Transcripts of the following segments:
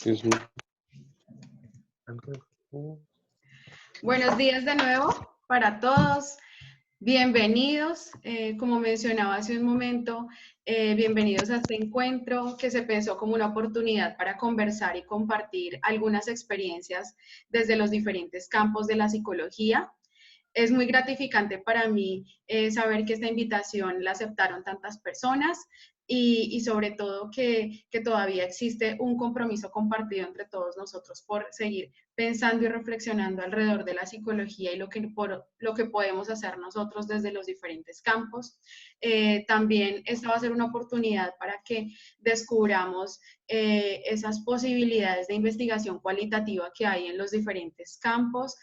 Dios mío. Buenos días de nuevo para todos. Bienvenidos, como mencionaba hace un momento, bienvenidos a este encuentro que se pensó como una oportunidad para conversar y compartir algunas experiencias desde los diferentes campos de la psicología. Es muy gratificante para mí saber que esta invitación la aceptaron tantas personas y sobre todo que todavía existe un compromiso compartido entre todos nosotros por seguir pensando y reflexionando alrededor de la psicología y lo que podemos hacer nosotros desde los diferentes campos. También esta va a ser una oportunidad para que descubramos esas posibilidades de investigación cualitativa que hay en los diferentes campos.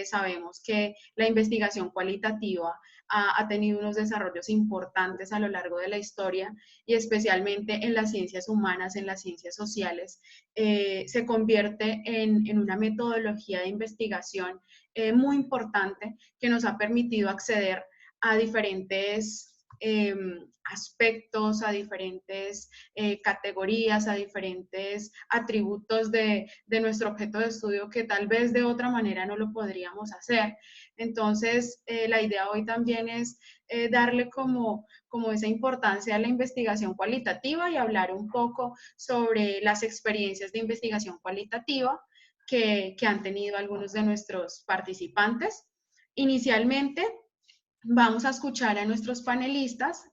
Sabemos que la investigación cualitativa ha tenido unos desarrollos importantes a lo largo de la historia y especialmente en las ciencias humanas, en las ciencias sociales, se convierte en una metodología de investigación muy importante que nos ha permitido acceder a diferentes aspectos, a diferentes categorías, a diferentes atributos de nuestro objeto de estudio que tal vez de otra manera no lo podríamos hacer. Entonces, la idea hoy también es darle como esa importancia a la investigación cualitativa y hablar un poco sobre las experiencias de investigación cualitativa que han tenido algunos de nuestros participantes. Inicialmente, vamos a escuchar a nuestros panelistas.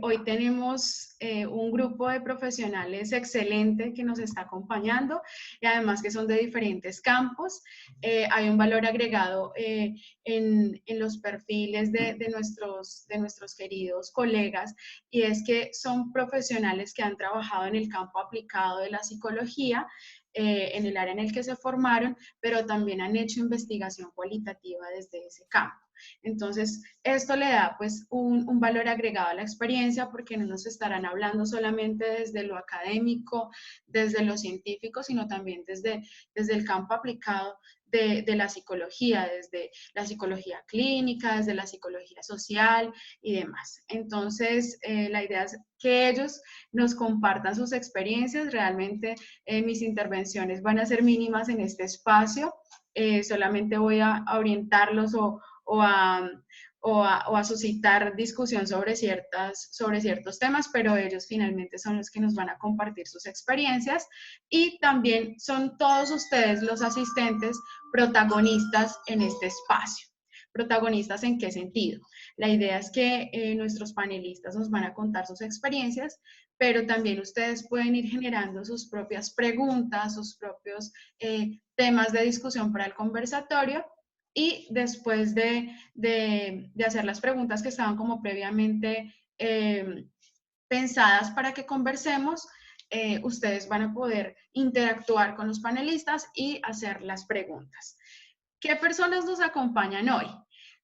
Hoy tenemos un grupo de profesionales excelente que nos está acompañando y además que son de diferentes campos. Hay un valor agregado en los perfiles de nuestros queridos colegas y es que son profesionales que han trabajado en el campo aplicado de la psicología, en el área en el que se formaron, pero también han hecho investigación cualitativa desde ese campo. Entonces, esto le da pues un valor agregado a la experiencia porque no nos estarán hablando solamente desde lo académico, desde lo científico, sino también desde el campo aplicado de la psicología, desde la psicología clínica, desde la psicología social y demás. Entonces, la idea es que ellos nos compartan sus experiencias. Realmente mis intervenciones van a ser mínimas en este espacio. Solamente voy a orientarlos o a suscitar discusión sobre ciertos temas, pero ellos finalmente son los que nos van a compartir sus experiencias y también son todos ustedes los asistentes protagonistas en este espacio. ¿Protagonistas en qué sentido? La idea es que nuestros panelistas nos van a contar sus experiencias, pero también ustedes pueden ir generando sus propias preguntas, sus propios temas de discusión para el conversatorio. Y después de hacer las preguntas que estaban como previamente pensadas para que conversemos, ustedes van a poder interactuar con los panelistas y hacer las preguntas. ¿Qué personas nos acompañan hoy?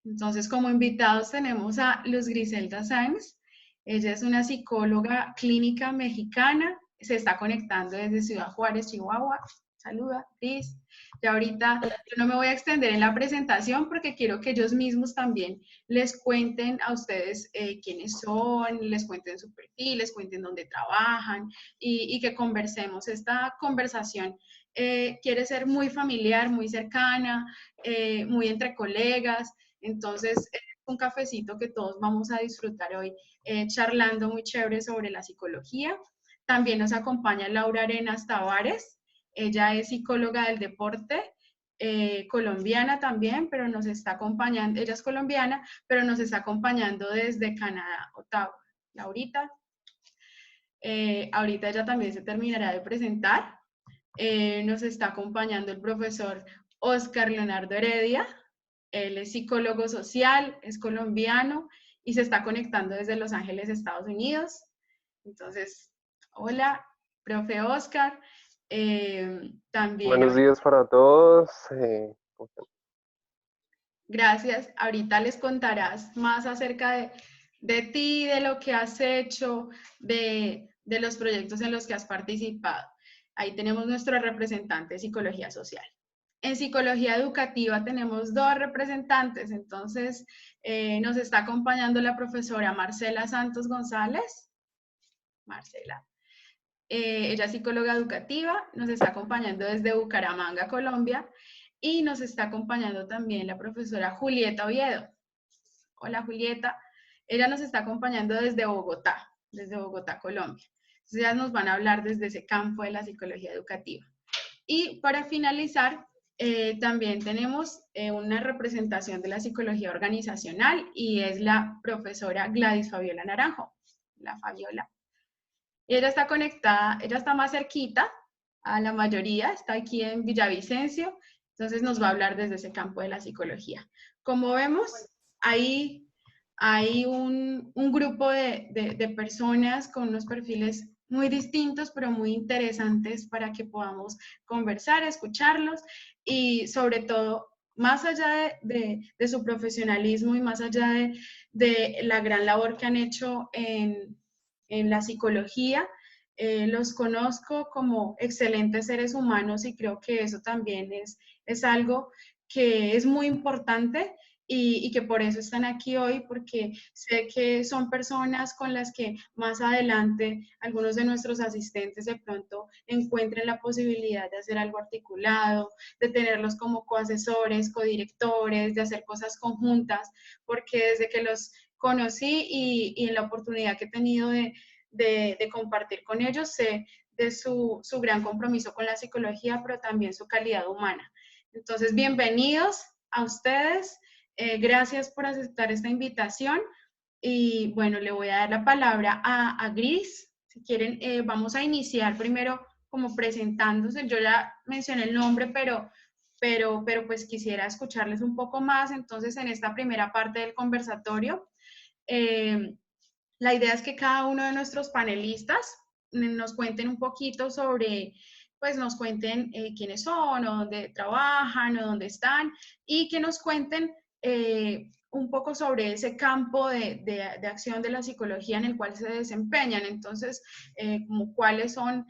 Entonces, como invitados tenemos a Luz Griselda Sáenz. Ella es una psicóloga clínica mexicana, se está conectando desde Ciudad Juárez, Chihuahua. Saluda, Cris. Y ahorita yo no me voy a extender en la presentación porque quiero que ellos mismos también les cuenten a ustedes quiénes son, les cuenten su perfil, les cuenten dónde trabajan y que conversemos. Esta conversación quiere ser muy familiar, muy cercana, muy entre colegas. Entonces, un cafecito que todos vamos a disfrutar hoy, charlando muy chévere sobre la psicología. También nos acompaña Laura Arenas Tavares. Ella es psicóloga del deporte, colombiana también, pero nos está acompañando, ella es colombiana, pero nos está acompañando desde Canadá, Ottawa. Laurita, ahorita ella también se terminará de presentar. Nos está acompañando el profesor Oscar Leonardo Heredia. Él es psicólogo social, es colombiano y se está conectando desde Los Ángeles, Estados Unidos. Entonces, hola, profe Oscar. También Buenos días para todos. Gracias. Ahorita les contarás más acerca de ti, de lo que has hecho, de los proyectos en los que has participado. Ahí tenemos nuestro representante de psicología social. En psicología educativa tenemos dos representantes, entonces nos está acompañando la profesora Marcela Santos González. Marcela. Ella es psicóloga educativa, nos está acompañando desde Bucaramanga, Colombia, y nos está acompañando también la profesora Julieta Oviedo. Hola Julieta, ella nos está acompañando desde Bogotá, Colombia. Entonces ellas nos van a hablar desde ese campo de la psicología educativa. Y para finalizar, también tenemos una representación de la psicología organizacional y es la profesora Gladys Fabiola Naranjo, la Fabiola. Ella está conectada, ella está más cerquita a la mayoría, está aquí en Villavicencio, entonces nos va a hablar desde ese campo de la psicología. Como vemos, hay un grupo de personas con unos perfiles muy distintos, pero muy interesantes para que podamos conversar, escucharlos y sobre todo, más allá de su profesionalismo y más allá de la gran labor que han hecho en la psicología, los conozco como excelentes seres humanos y creo que eso también es algo que es muy importante y que por eso están aquí hoy, porque sé que son personas con las que más adelante algunos de nuestros asistentes de pronto encuentren la posibilidad de hacer algo articulado, de tenerlos como coasesores, codirectores, de hacer cosas conjuntas, porque desde que los conocí y en la oportunidad que he tenido de compartir con ellos, sé de su gran compromiso con la psicología, pero también su calidad humana. Entonces, bienvenidos a ustedes. Gracias por aceptar esta invitación. Y bueno, le voy a dar la palabra a Gris. Si quieren, vamos a iniciar primero como presentándose. Yo ya mencioné el nombre, pero pues quisiera escucharles un poco más. Entonces, en esta primera parte del conversatorio, la idea es que cada uno de nuestros panelistas nos cuenten un poquito sobre, pues nos cuenten quiénes son, o dónde trabajan, o dónde están, y que nos cuenten un poco sobre ese campo de acción de la psicología en el cual se desempeñan. Entonces, como cuáles son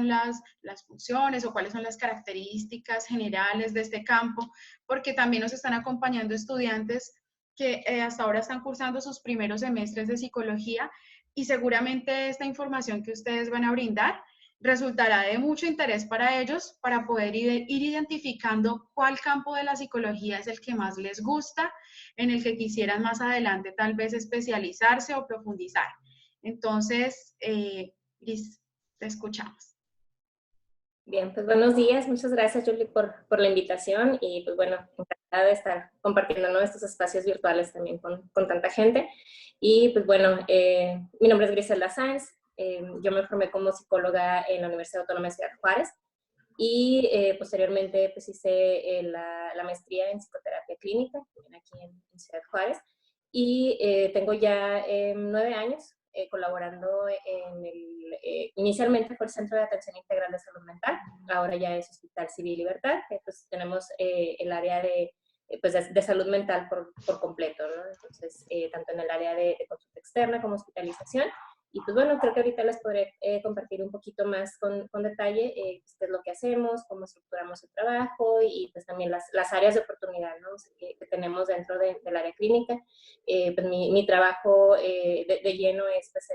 las funciones o cuáles son las características generales de este campo, porque también nos están acompañando estudiantes que hasta ahora están cursando sus primeros semestres de psicología y seguramente esta información que ustedes van a brindar resultará de mucho interés para ellos para poder ir identificando cuál campo de la psicología es el que más les gusta, en el que quisieran más adelante tal vez especializarse o profundizar. Entonces, Gris, te escuchamos. Bien, pues buenos días. Muchas gracias, Julie, por la invitación y pues bueno, encantada de estar compartiendo, ¿no?, estos espacios virtuales también con tanta gente. Y pues bueno, mi nombre es Griselda Sáenz. Yo me formé como psicóloga en la Universidad Autónoma de Ciudad Juárez y posteriormente pues hice la maestría en psicoterapia clínica aquí en Ciudad Juárez y tengo ya 9 años colaborando inicialmente fue el Centro de Atención Integral de Salud Mental, ahora ya es Hospital Civil Libertad, pues tenemos el área de salud mental por completo, ¿no? Entonces, tanto en el área de consulta externa como hospitalización. Y pues bueno, creo que ahorita les podré compartir un poquito más con detalle qué es lo que hacemos, cómo estructuramos el trabajo y pues también las áreas de oportunidad, ¿no?, que tenemos dentro del área clínica. Pues mi trabajo de lleno es pues,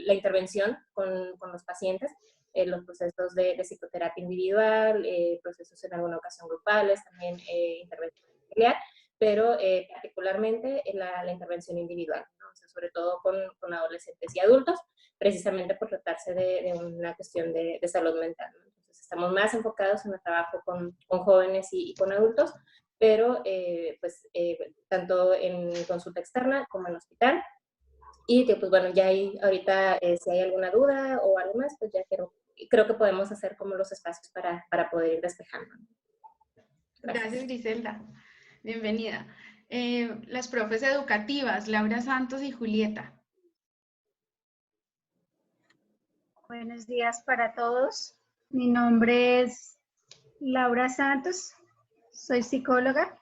la intervención con los pacientes, los procesos de psicoterapia individual, procesos en alguna ocasión grupales, también intervención familiar, pero particularmente en la intervención individual, ¿no? O sea, sobre todo con adolescentes y adultos, precisamente por tratarse de una cuestión de salud mental, ¿no? Entonces, estamos más enfocados en el trabajo con jóvenes y con adultos, pero tanto en consulta externa como en hospital. Y que pues bueno, ya hay ahorita, si hay alguna duda o algo más, pues ya creo que podemos hacer como los espacios para poder ir despejando. Gracias, Griselda. Bienvenida. Las profes educativas, Laura Santos y Julieta. Buenos días para todos. Mi nombre es Laura Santos, soy psicóloga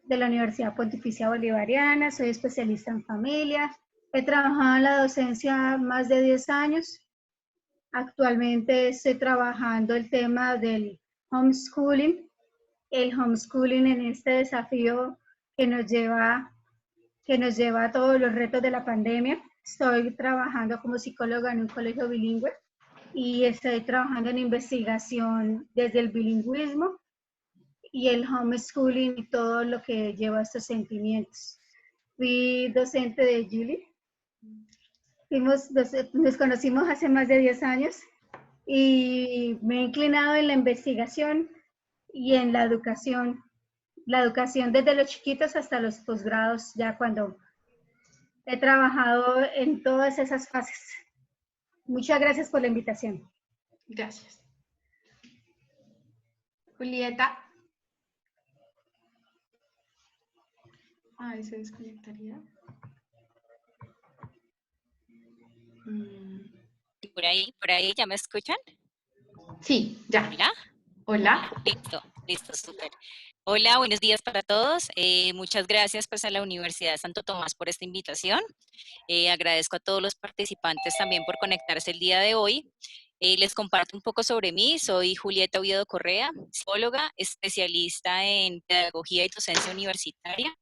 de la Universidad Pontificia Bolivariana, soy especialista en familia, he trabajado en la docencia más de 10 años. Actualmente estoy trabajando el tema del homeschooling, el homeschooling en este desafío que nos lleva a todos los retos de la pandemia. Estoy trabajando como psicóloga en un colegio bilingüe y estoy trabajando en investigación desde el bilingüismo y el homeschooling y todo lo que lleva a estos sentimientos. Fui docente de Julie. Nos conocimos hace más de 10 años y me he inclinado en la investigación y en la educación desde los chiquitos hasta los posgrados, ya cuando he trabajado en todas esas fases. Muchas gracias por la invitación. Gracias. Julieta. Ahí se desconectaría. Por ahí, ¿ya me escuchan? Sí, ya. Hola. Hola. Listo, súper. Hola, buenos días para todos. Muchas gracias pues a la Universidad de Santo Tomás por esta invitación. Agradezco a todos los participantes también por conectarse el día de hoy. Les comparto un poco sobre mí. Soy Julieta Oviedo Correa, psicóloga, especialista en pedagogía y docencia universitaria.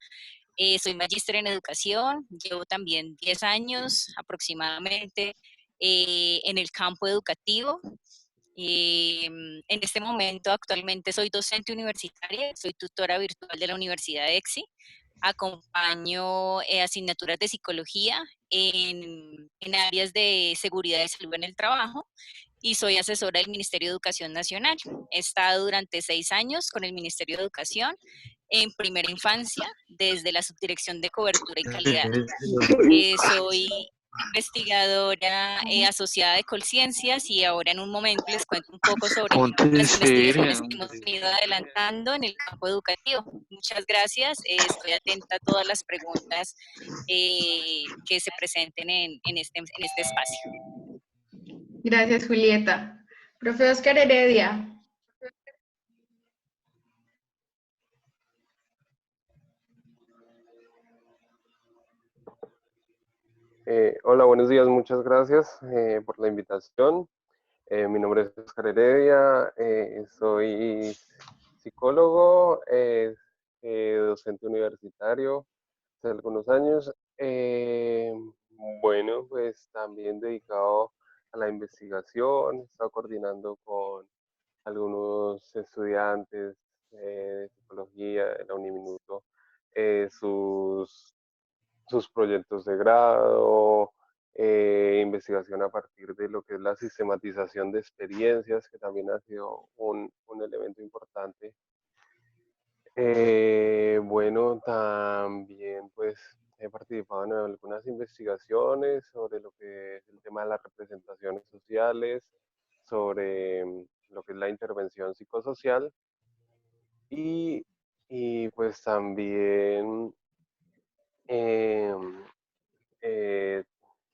Soy magíster en educación, llevo también 10 años aproximadamente en el campo educativo. En este momento actualmente soy docente universitaria, soy tutora virtual de la Universidad de EXI. Acompaño asignaturas de psicología en áreas de seguridad y salud en el trabajo y soy asesora del Ministerio de Educación Nacional. He estado durante 6 años con el Ministerio de Educación en primera infancia, desde la Subdirección de Cobertura y Calidad. Soy investigadora asociada de Colciencias y ahora en un momento les cuento un poco sobre las investigaciones que hemos venido adelantando en el campo educativo. Muchas gracias, estoy atenta a todas las preguntas que se presenten en este espacio. Gracias, Julieta. Profe Oscar Heredia. Hola, buenos días, muchas gracias por la invitación. Mi nombre es Oscar Heredia, soy psicólogo, docente universitario hace algunos años. Bueno, pues también dedicado a la investigación, he estado coordinando con algunos estudiantes de psicología de la Uniminuto sus proyectos de grado, investigación a partir de lo que es la sistematización de experiencias, que también ha sido un elemento importante. Bueno, también pues he participado en algunas investigaciones sobre lo que es el tema de las representaciones sociales, sobre lo que es la intervención psicosocial y pues también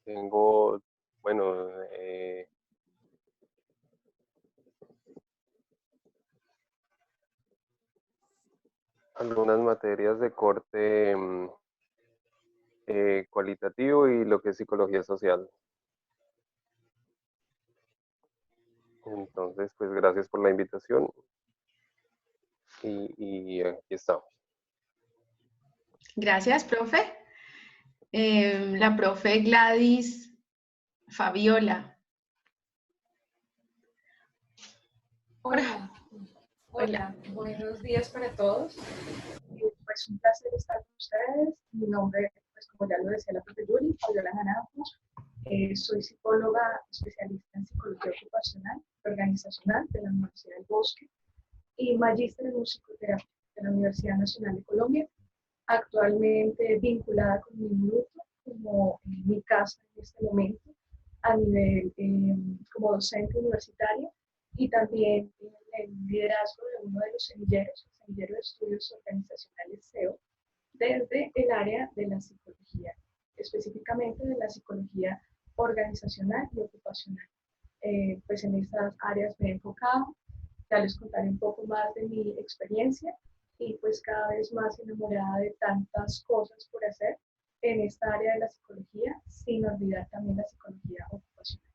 tengo, bueno, algunas materias de corte cualitativo y lo que es psicología social. Entonces, pues gracias por la invitación y aquí estamos. Gracias, profe. La profe Gladys Fabiola. Hola. Hola, buenos días para todos. Pues un placer estar con ustedes. Mi nombre, pues como ya lo decía la profe Yuri, Fabiola Naranjo. Soy psicóloga especialista en psicología ocupacional y organizacional de la Universidad del Bosque y magíster en musicoterapia de la Universidad Nacional de Colombia. Actualmente vinculada con mi minuto como mi casa en este momento a nivel como docente universitaria y también en el liderazgo de uno de los semilleros, el Semillero de Estudios Organizacionales SEO, desde el área de la psicología, específicamente de la psicología organizacional y ocupacional. Pues en estas áreas me he enfocado, ya les contaré un poco más de mi experiencia y pues cada vez más enamorada de tantas cosas por hacer en esta área de la psicología, sin olvidar también la psicología ocupacional.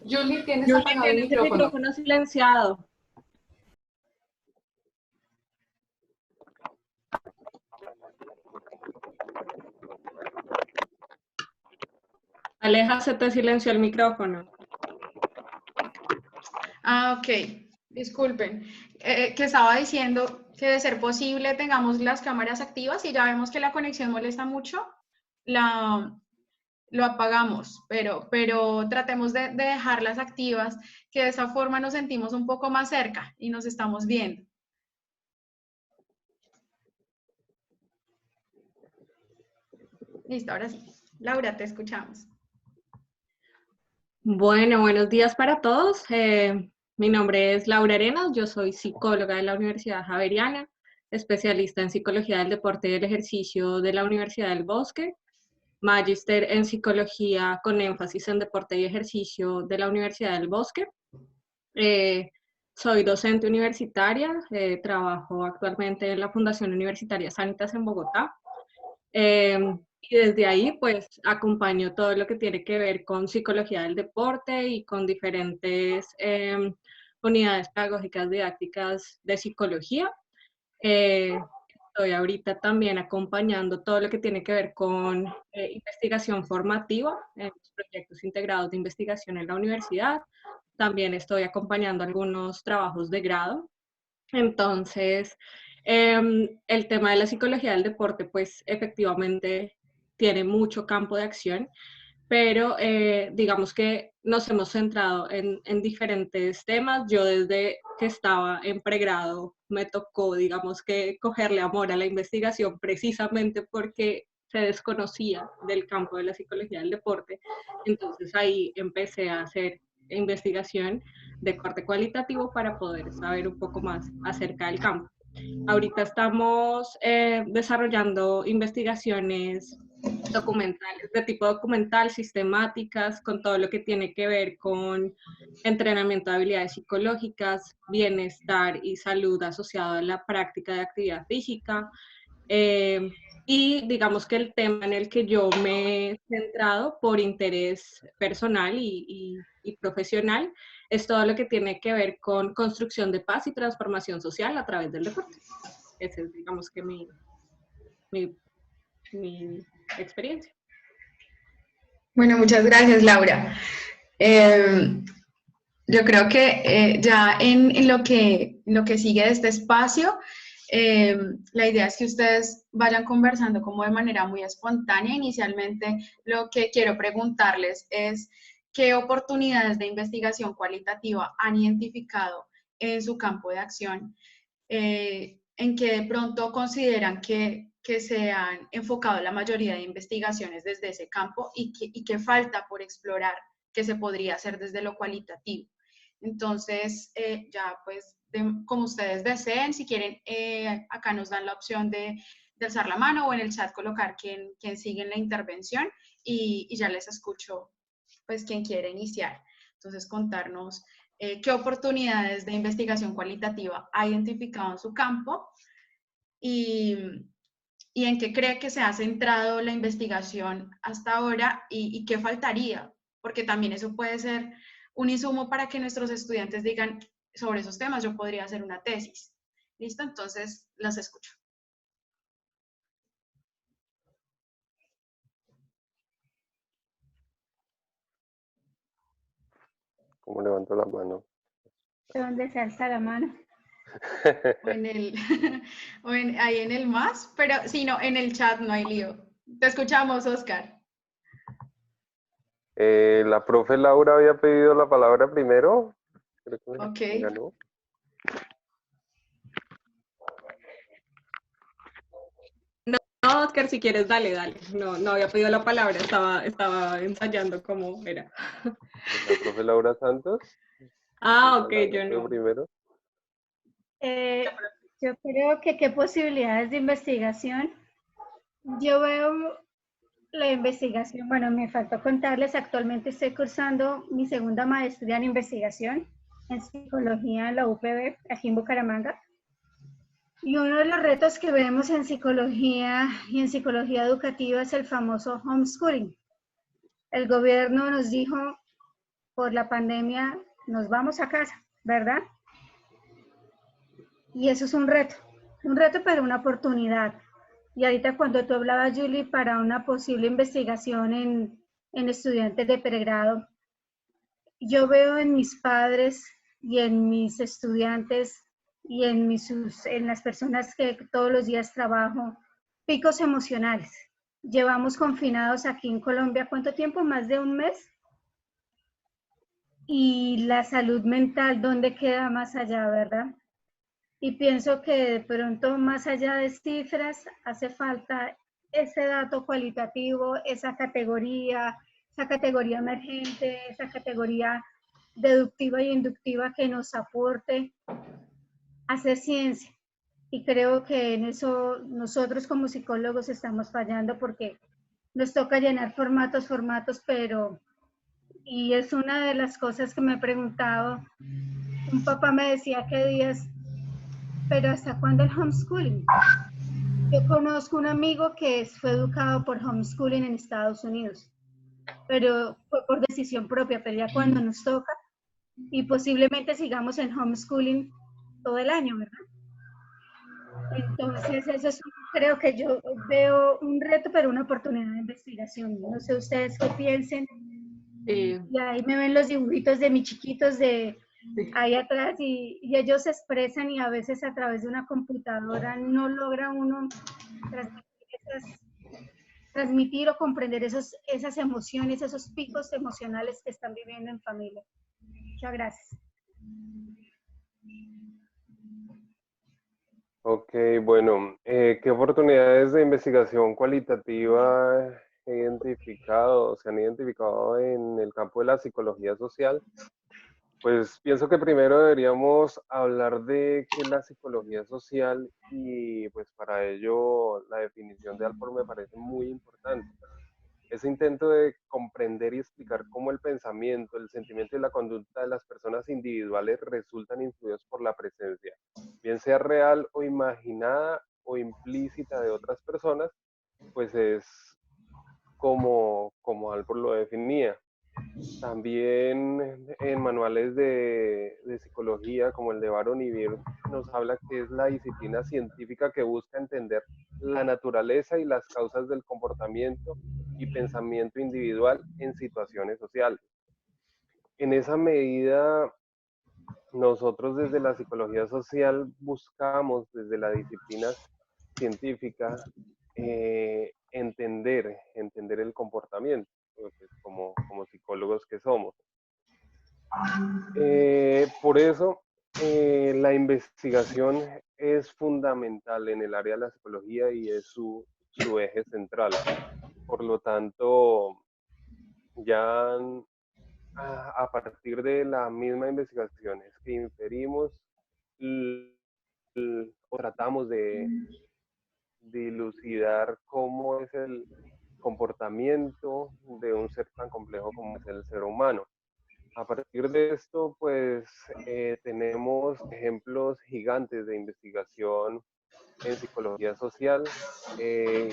Julie, tienes Julie, apagado el tienes el micrófono. micrófono silenciado. Aleja, se te silenció el micrófono. Ah, ok. Disculpen. Que estaba diciendo que de ser posible tengamos las cámaras activas y ya vemos que la conexión molesta mucho, lo apagamos, pero tratemos de dejarlas activas, que de esa forma nos sentimos un poco más cerca y nos estamos viendo. Listo, ahora sí. Laura, te escuchamos. Bueno, buenos días para todos. Mi nombre es Laura Arenas, yo soy psicóloga de la Universidad Javeriana, especialista en Psicología del Deporte y del Ejercicio de la Universidad del Bosque, magíster en Psicología con énfasis en Deporte y Ejercicio de la Universidad del Bosque. Soy docente universitaria, trabajo actualmente en la Fundación Universitaria Sanitas en Bogotá. Y desde ahí, pues, acompaño todo lo que tiene que ver con psicología del deporte y con diferentes unidades pedagógicas didácticas de psicología. Estoy ahorita también acompañando todo lo que tiene que ver con investigación formativa en los proyectos integrados de investigación en la universidad. También estoy acompañando algunos trabajos de grado. Entonces, el tema de la psicología del deporte, pues efectivamente tiene mucho campo de acción, pero digamos que nos hemos centrado en diferentes temas. Yo desde que estaba en pregrado me tocó, digamos que, cogerle amor a la investigación precisamente porque se desconocía del campo de la psicología del deporte. Entonces ahí empecé a hacer investigación de corte cualitativo para poder saber un poco más acerca del campo. Ahorita estamos desarrollando investigaciones documentales, de tipo documental, sistemáticas, con todo lo que tiene que ver con entrenamiento de habilidades psicológicas, bienestar y salud asociado a la práctica de actividad física. Y digamos que el tema en el que yo me he centrado por interés personal y profesional es todo lo que tiene que ver con construcción de paz y transformación social a través del deporte. Esa es, digamos que mi experiencia. Bueno, muchas gracias, Laura. Yo creo que ya en lo que sigue de este espacio, la idea es que ustedes vayan conversando como de manera muy espontánea. Inicialmente, lo que quiero preguntarles es qué oportunidades de investigación cualitativa han identificado en su campo de acción, en que de pronto consideran que se han enfocado la mayoría de investigaciones desde ese campo y que falta por explorar que se podría hacer desde lo cualitativo. Entonces, ya pues, como ustedes deseen, si quieren, acá nos dan la opción de alzar la mano o en el chat colocar quién sigue en la intervención y ya les escucho, pues, quién quiere iniciar. Entonces, contarnos qué oportunidades de investigación cualitativa ha identificado en su campo y en qué cree que se ha centrado la investigación hasta ahora y qué faltaría, porque también eso puede ser un insumo para que nuestros estudiantes digan, sobre esos temas yo podría hacer una tesis. ¿Listo? Entonces, las escucho. ¿Cómo levanto la mano? ¿De dónde se alza la mano? O en el, ahí en el más, pero si no, en el chat no hay lío. Te escuchamos, Oscar. La profe Laura había pedido la palabra primero. Creo que me ganó. No, Oscar, si quieres, dale. No había pedido la palabra, estaba ensayando cómo era. ¿La profe Laura Santos? Ok, yo no. Primero. Yo creo que qué posibilidades de investigación. Yo veo la investigación, bueno, me faltó contarles, actualmente estoy cursando mi segunda maestría en investigación en psicología en la UPB, aquí en Bucaramanga. Y uno de los retos que vemos en psicología y en psicología educativa es el famoso homeschooling. El gobierno nos dijo, por la pandemia nos vamos a casa, ¿verdad? Y eso es un reto pero una oportunidad. Y ahorita cuando tú hablabas, Julie, para una posible investigación en estudiantes de pregrado, yo veo en mis padres y en mis estudiantes y en las personas que todos los días trabajo, picos emocionales. Llevamos confinados aquí en Colombia, ¿cuánto tiempo? ¿Más de un mes? Y la salud mental, ¿dónde queda más allá, verdad? Y pienso que de pronto, más allá de cifras, hace falta ese dato cualitativo, esa categoría emergente, esa categoría deductiva e inductiva que nos aporte a hacer ciencia. Y creo que en eso nosotros como psicólogos estamos fallando porque nos toca llenar formatos, pero, y es una de las cosas que me he preguntado, un papá me decía que días, pero ¿hasta cuándo el homeschooling? Yo conozco un amigo que fue educado por homeschooling en Estados Unidos, pero fue por decisión propia, pero ya cuando nos toca, y posiblemente sigamos en homeschooling todo el año, ¿verdad? Entonces, eso es, creo que yo veo un reto, pero una oportunidad de investigación. No sé ustedes qué piensen. Y ahí me ven los dibujitos de mis chiquitos de ahí atrás y ellos se expresan y a veces a través de una computadora no logra uno transmitir o comprender esas emociones, esos picos emocionales que están viviendo en familia. Muchas gracias. Ok, bueno, ¿qué oportunidades de investigación cualitativa se han identificado en el campo de la psicología social? Pues pienso que primero deberíamos hablar de qué es la psicología social y pues para ello la definición de Alport me parece muy importante. Ese intento de comprender y explicar cómo el pensamiento, el sentimiento y la conducta de las personas individuales resultan influidos por la presencia, bien sea real o imaginada o implícita de otras personas, pues es como Alport lo definía. También en manuales de psicología como el de Baron y Beer nos habla que es la disciplina científica que busca entender la naturaleza y las causas del comportamiento y pensamiento individual en situaciones sociales. En esa medida, nosotros desde la psicología social buscamos desde la disciplina científica entender el comportamiento, pues, como psicólogos que somos. Por eso, la investigación es fundamental en el área de la psicología y es su eje central. Por lo tanto, ya a partir de la misma investigación es que inferimos o tratamos de dilucidar cómo es el comportamiento de un ser tan complejo como es el ser humano. A partir de esto, pues tenemos ejemplos gigantes de investigación en psicología social,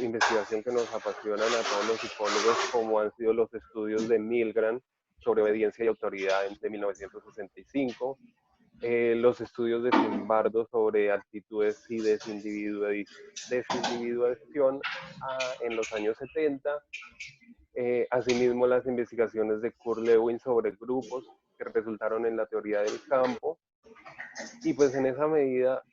investigación que nos apasionan a todos los psicólogos, como han sido los estudios de Milgram sobre obediencia y autoridad de 1965, los estudios de Zimbardo sobre actitudes y desindividuación en los años 70, asimismo las investigaciones de Kurt Lewin sobre grupos que resultaron en la teoría del campo, y pues en esa medida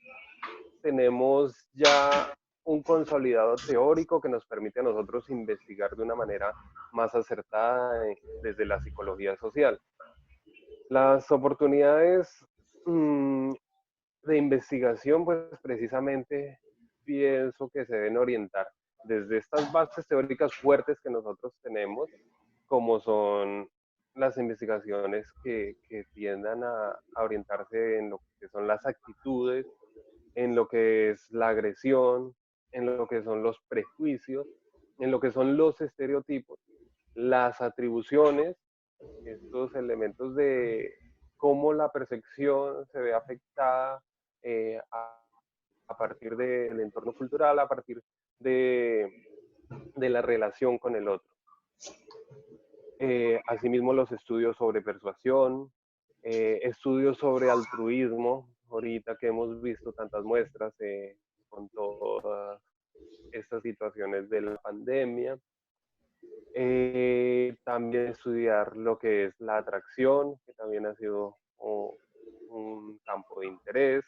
tenemos ya un consolidado teórico que nos permite a nosotros investigar de una manera más acertada desde la psicología social. Las oportunidades de investigación, pues precisamente pienso que se deben orientar desde estas bases teóricas fuertes que nosotros tenemos, como son las investigaciones que tiendan a orientarse en lo que son las actitudes, en lo que es la agresión, en lo que son los prejuicios, en lo que son los estereotipos, las atribuciones, estos elementos de cómo la percepción se ve afectada a partir del entorno cultural, a partir de la relación con el otro. Asimismo, los estudios sobre persuasión, estudios sobre altruismo, ahorita que hemos visto tantas muestras con todas estas situaciones de la pandemia. También estudiar lo que es la atracción, que también ha sido un campo de interés.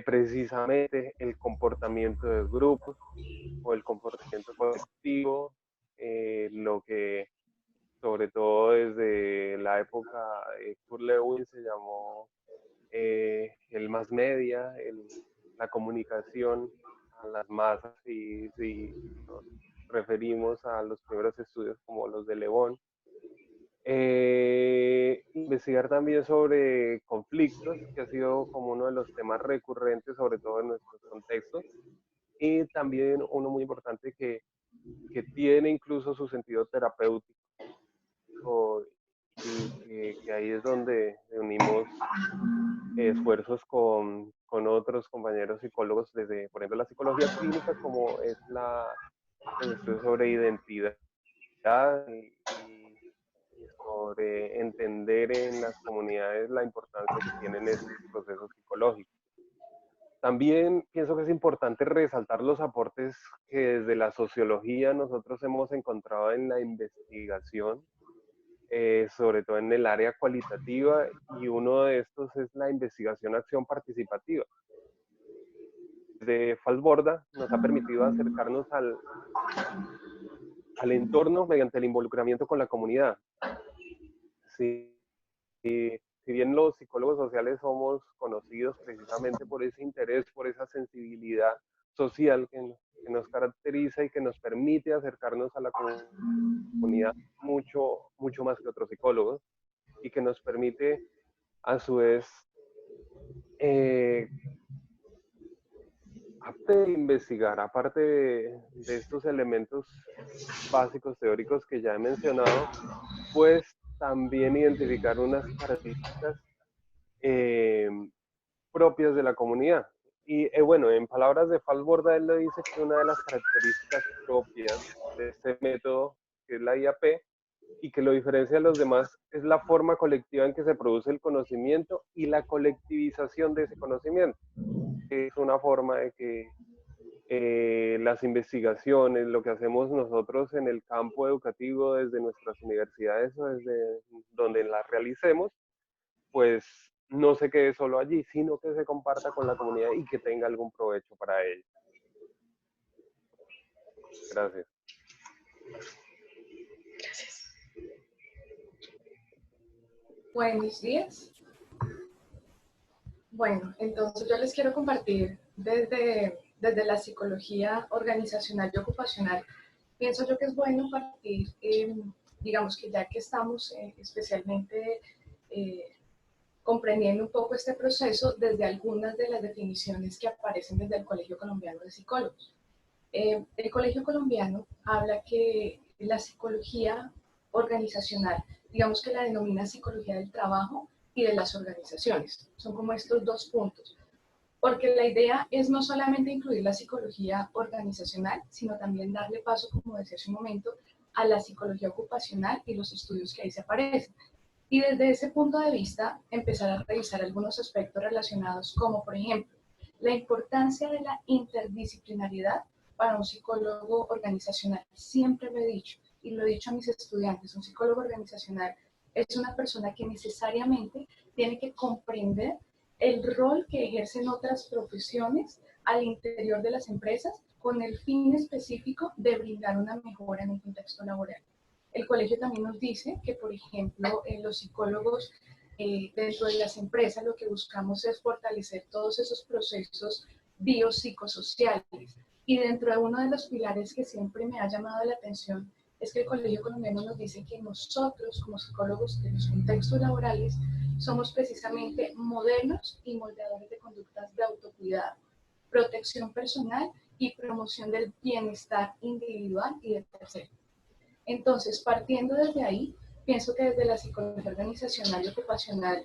Precisamente el comportamiento de grupos o el comportamiento colectivo, lo que sobre todo desde la época de Kurt Lewin se llamó el mass media, la comunicación a las masas, y si nos referimos a los primeros estudios como los de Le Bon. Investigar también sobre conflictos, que ha sido como uno de los temas recurrentes, sobre todo en nuestros contextos, y también uno muy importante que tiene incluso su sentido terapéutico, y que ahí es donde unimos esfuerzos con otros compañeros psicólogos desde, por ejemplo, la psicología clínica, como es el estudio sobre identidad y sobre entender en las comunidades la importancia que tienen estos procesos psicológicos. También pienso que es importante resaltar los aportes que desde la sociología nosotros hemos encontrado en la investigación, sobre todo en el área cualitativa, y uno de estos es la investigación-acción participativa. Desde Falsborda nos ha permitido acercarnos al entorno mediante el involucramiento con la comunidad. Si bien los psicólogos sociales somos conocidos precisamente por ese interés, por esa sensibilidad social que nos caracteriza y que nos permite acercarnos a la comunidad mucho más que otros psicólogos, y que nos permite a su vez, aparte de investigar, aparte de estos elementos básicos teóricos que ya he mencionado, pues también identificar unas características propias de la comunidad. Y bueno, en palabras de Falsborda, él le dice que una de las características propias de este método, que es la IAP, y que lo diferencia de los demás, es la forma colectiva en que se produce el conocimiento y la colectivización de ese conocimiento. Es una forma de que las investigaciones, lo que hacemos nosotros en el campo educativo desde nuestras universidades o desde donde las realicemos, pues no se quede solo allí, sino que se comparta con la comunidad y que tenga algún provecho para ella. Gracias. Gracias. Buenos días. Bueno, entonces yo les quiero compartir desde la psicología organizacional y ocupacional. Pienso yo que es bueno partir, digamos que ya que estamos especialmente comprendiendo un poco este proceso desde algunas de las definiciones que aparecen desde el Colegio Colombiano de Psicólogos. El Colegio Colombiano habla que la psicología organizacional, digamos que la denomina psicología del trabajo y de las organizaciones. Son como estos dos puntos. Porque la idea es no solamente incluir la psicología organizacional, sino también darle paso, como decía hace un momento, a la psicología ocupacional y los estudios que ahí se aparecen. Y desde ese punto de vista, empezar a revisar algunos aspectos relacionados, como por ejemplo, la importancia de la interdisciplinariedad para un psicólogo organizacional. Siempre lo he dicho, y lo he dicho a mis estudiantes, un psicólogo organizacional es una persona que necesariamente tiene que comprender el rol que ejercen otras profesiones al interior de las empresas con el fin específico de brindar una mejora en un contexto laboral. El colegio también nos dice que, por ejemplo, los psicólogos dentro de las empresas lo que buscamos es fortalecer todos esos procesos biopsicosociales. Y dentro de uno de los pilares que siempre me ha llamado la atención es que el Colegio Colombiano nos dice que nosotros, como psicólogos de los contextos laborales, somos precisamente modelos y moldeadores de conductas de autocuidado, protección personal y promoción del bienestar individual y del tercero. Entonces, partiendo desde ahí, pienso que desde la psicología organizacional y ocupacional,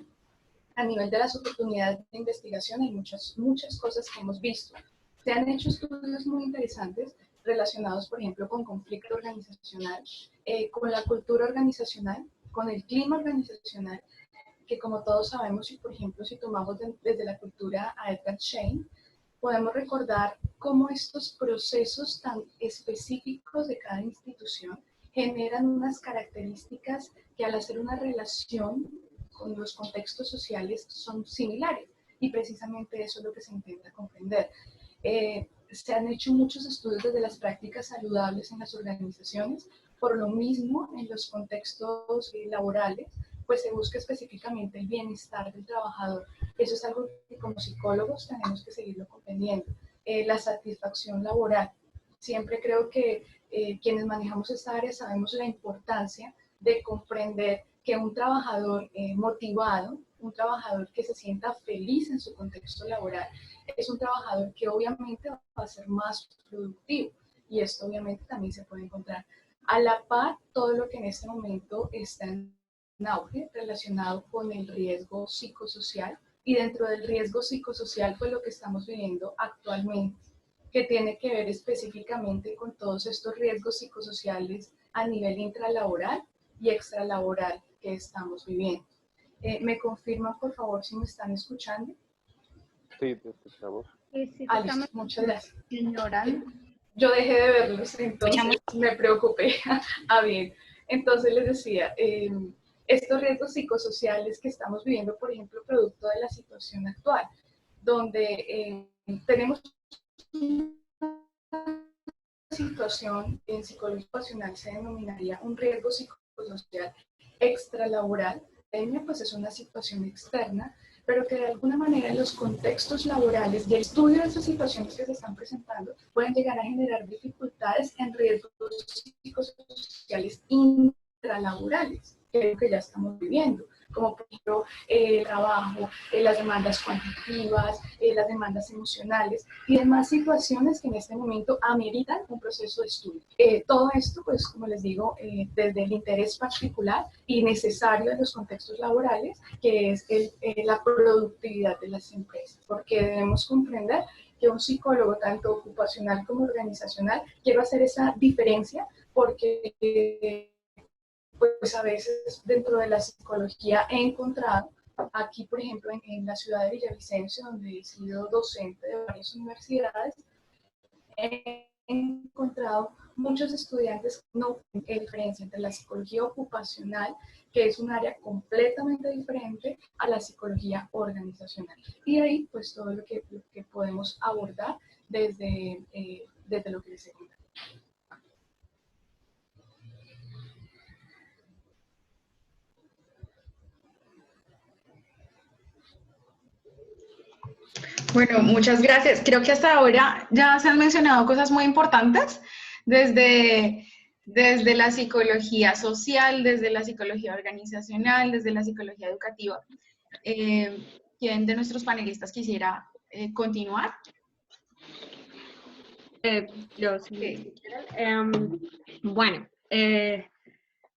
a nivel de las oportunidades de investigación, hay muchas cosas que hemos visto. Se han hecho estudios muy interesantes relacionados, por ejemplo, con conflicto organizacional, con la cultura organizacional, con el clima organizacional, que como todos sabemos, y por ejemplo, si tomamos desde la cultura a Edgar Schein, podemos recordar cómo estos procesos tan específicos de cada institución generan unas características que al hacer una relación con los contextos sociales son similares. Y precisamente eso es lo que se intenta comprender. Se han hecho muchos estudios desde las prácticas saludables en las organizaciones, por lo mismo en los contextos laborales, pues se busca específicamente el bienestar del trabajador. Eso es algo que como psicólogos tenemos que seguirlo comprendiendo. La satisfacción laboral. Siempre creo que quienes manejamos esta área sabemos la importancia de comprender que un trabajador motivado, un trabajador que se sienta feliz en su contexto laboral, es un trabajador que obviamente va a ser más productivo, y esto obviamente también se puede encontrar. A la par, todo lo que en este momento está en auge relacionado con el riesgo psicosocial, y dentro del riesgo psicosocial, pues lo que estamos viviendo actualmente, que tiene que ver específicamente con todos estos riesgos psicosociales a nivel intralaboral y extralaboral que estamos viviendo. ¿Me confirman, por favor, si me están escuchando? Sí, te escuchamos. Sí, Listo, muchas gracias. Señora. Yo dejé de verlos, entonces me preocupé. Bien, entonces les decía, estos riesgos psicosociales que estamos viviendo, por ejemplo, producto de la situación actual, donde tenemos una situación en psicología ocupacional se denominaría un riesgo psicosocial extralaboral. Pues es una situación externa, pero que de alguna manera los contextos laborales y el estudio de esas situaciones que se están presentando pueden llegar a generar dificultades en riesgos psicosociales intralaborales, que es lo que ya estamos viviendo, como por ejemplo el trabajo, las demandas cuantitativas, las demandas emocionales y demás situaciones que en este momento ameritan un proceso de estudio. Todo esto, pues como les digo, desde el interés particular y necesario de los contextos laborales, que es la productividad de las empresas, porque debemos comprender que un psicólogo, tanto ocupacional como organizacional, quiero hacer esa diferencia porque pues a veces dentro de la psicología he encontrado, aquí por ejemplo en la ciudad de Villavicencio, donde he sido docente de varias universidades, he encontrado muchos estudiantes que no ven diferencia entre la psicología ocupacional, que es un área completamente diferente, a la psicología organizacional. Y ahí pues todo lo que podemos abordar desde lo que les he contado. Bueno, muchas gracias. Creo que hasta ahora ya se han mencionado cosas muy importantes desde la psicología social, desde la psicología organizacional, desde la psicología educativa. ¿Quién de nuestros panelistas quisiera continuar? Yo sí, si quieren. Bueno,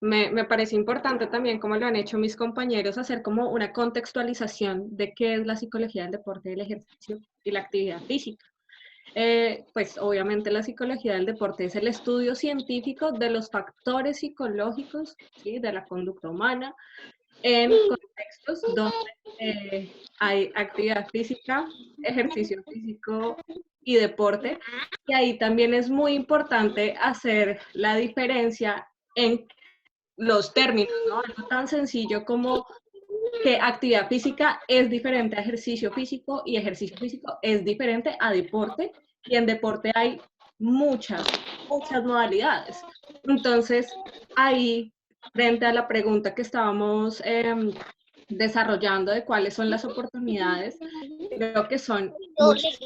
me parece importante también, como lo han hecho mis compañeros, hacer como una contextualización de qué es la psicología del deporte, el ejercicio y la actividad física. Pues obviamente la psicología del deporte es el estudio científico de los factores psicológicos, ¿sí?, de la conducta humana en contextos donde hay actividad física, ejercicio físico y deporte. Y ahí también es muy importante hacer la diferencia en los términos, ¿no? Algo tan sencillo como que actividad física es diferente a ejercicio físico y ejercicio físico es diferente a deporte, y en deporte hay muchas modalidades. Entonces, ahí, frente a la pregunta que estábamos desarrollando de cuáles son las oportunidades, creo que son muchas.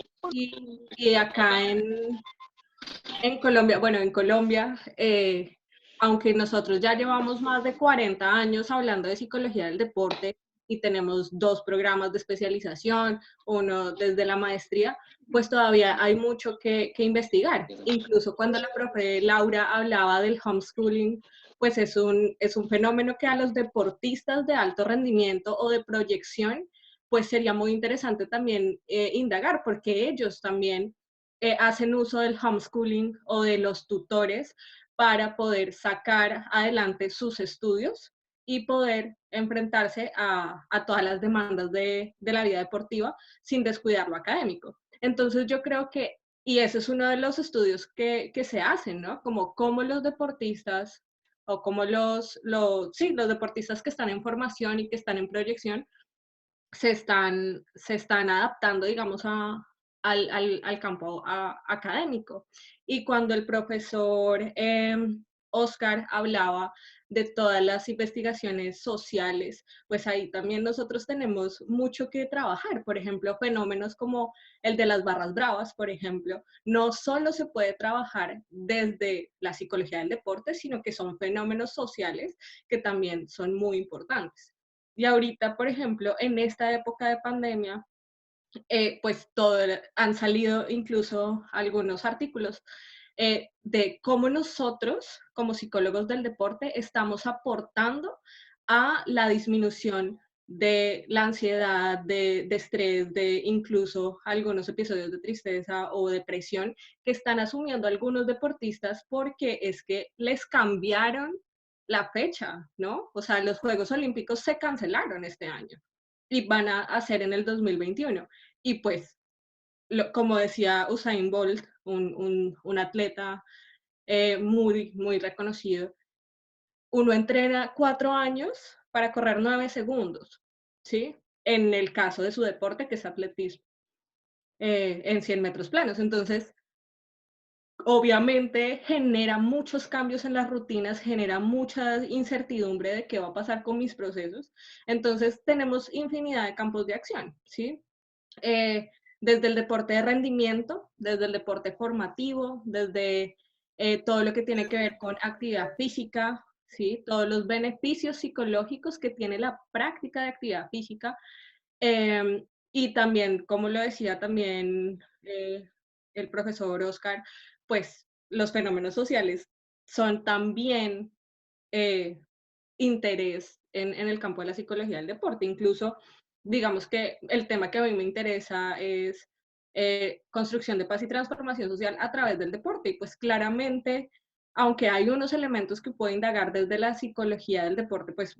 Y acá en Colombia, bueno, en Colombia, aunque nosotros ya llevamos más de 40 años hablando de psicología del deporte y tenemos 2 programas de especialización, uno desde la maestría, pues todavía hay mucho que investigar. Incluso cuando la profe Laura hablaba del homeschooling, pues es un fenómeno que a los deportistas de alto rendimiento o de proyección, pues sería muy interesante también indagar, porque ellos también hacen uso del homeschooling o de los tutores para poder sacar adelante sus estudios y poder enfrentarse a todas las demandas de la vida deportiva sin descuidar lo académico. Entonces yo creo que, y ese es uno de los estudios que se hacen, ¿no? Como cómo los deportistas o como los deportistas que están en formación y que están en proyección se están adaptando, digamos, al campo académico. Y cuando el profesor Oscar hablaba de todas las investigaciones sociales, pues ahí también nosotros tenemos mucho que trabajar. Por ejemplo, fenómenos como el de las barras bravas, por ejemplo, no solo se puede trabajar desde la psicología del deporte, sino que son fenómenos sociales que también son muy importantes. Y ahorita, por ejemplo, en esta época de pandemia, pues han salido incluso algunos artículos de cómo nosotros, como psicólogos del deporte, estamos aportando a la disminución de la ansiedad, de estrés, de incluso algunos episodios de tristeza o depresión que están asumiendo algunos deportistas porque es que les cambiaron la fecha, ¿no? O sea, los Juegos Olímpicos se cancelaron este año y van a hacer en el 2021. Y pues, como decía Usain Bolt, un atleta muy, muy reconocido, uno entrena 4 años para correr 9 segundos, ¿sí? En el caso de su deporte, que es atletismo, en 100 metros planos. Entonces, obviamente genera muchos cambios en las rutinas, genera mucha incertidumbre de qué va a pasar con mis procesos. Entonces, tenemos infinidad de campos de acción, ¿sí? Desde el deporte de rendimiento, desde el deporte formativo, desde todo lo que tiene que ver con actividad física, ¿sí? Todos los beneficios psicológicos que tiene la práctica de actividad física. Y también, como lo decía también el profesor Oscar, pues los fenómenos sociales son también interés en el campo de la psicología del deporte. Incluso, digamos que el tema que a mí me interesa es construcción de paz y transformación social a través del deporte. Y pues claramente, aunque hay unos elementos que puedo indagar desde la psicología del deporte, pues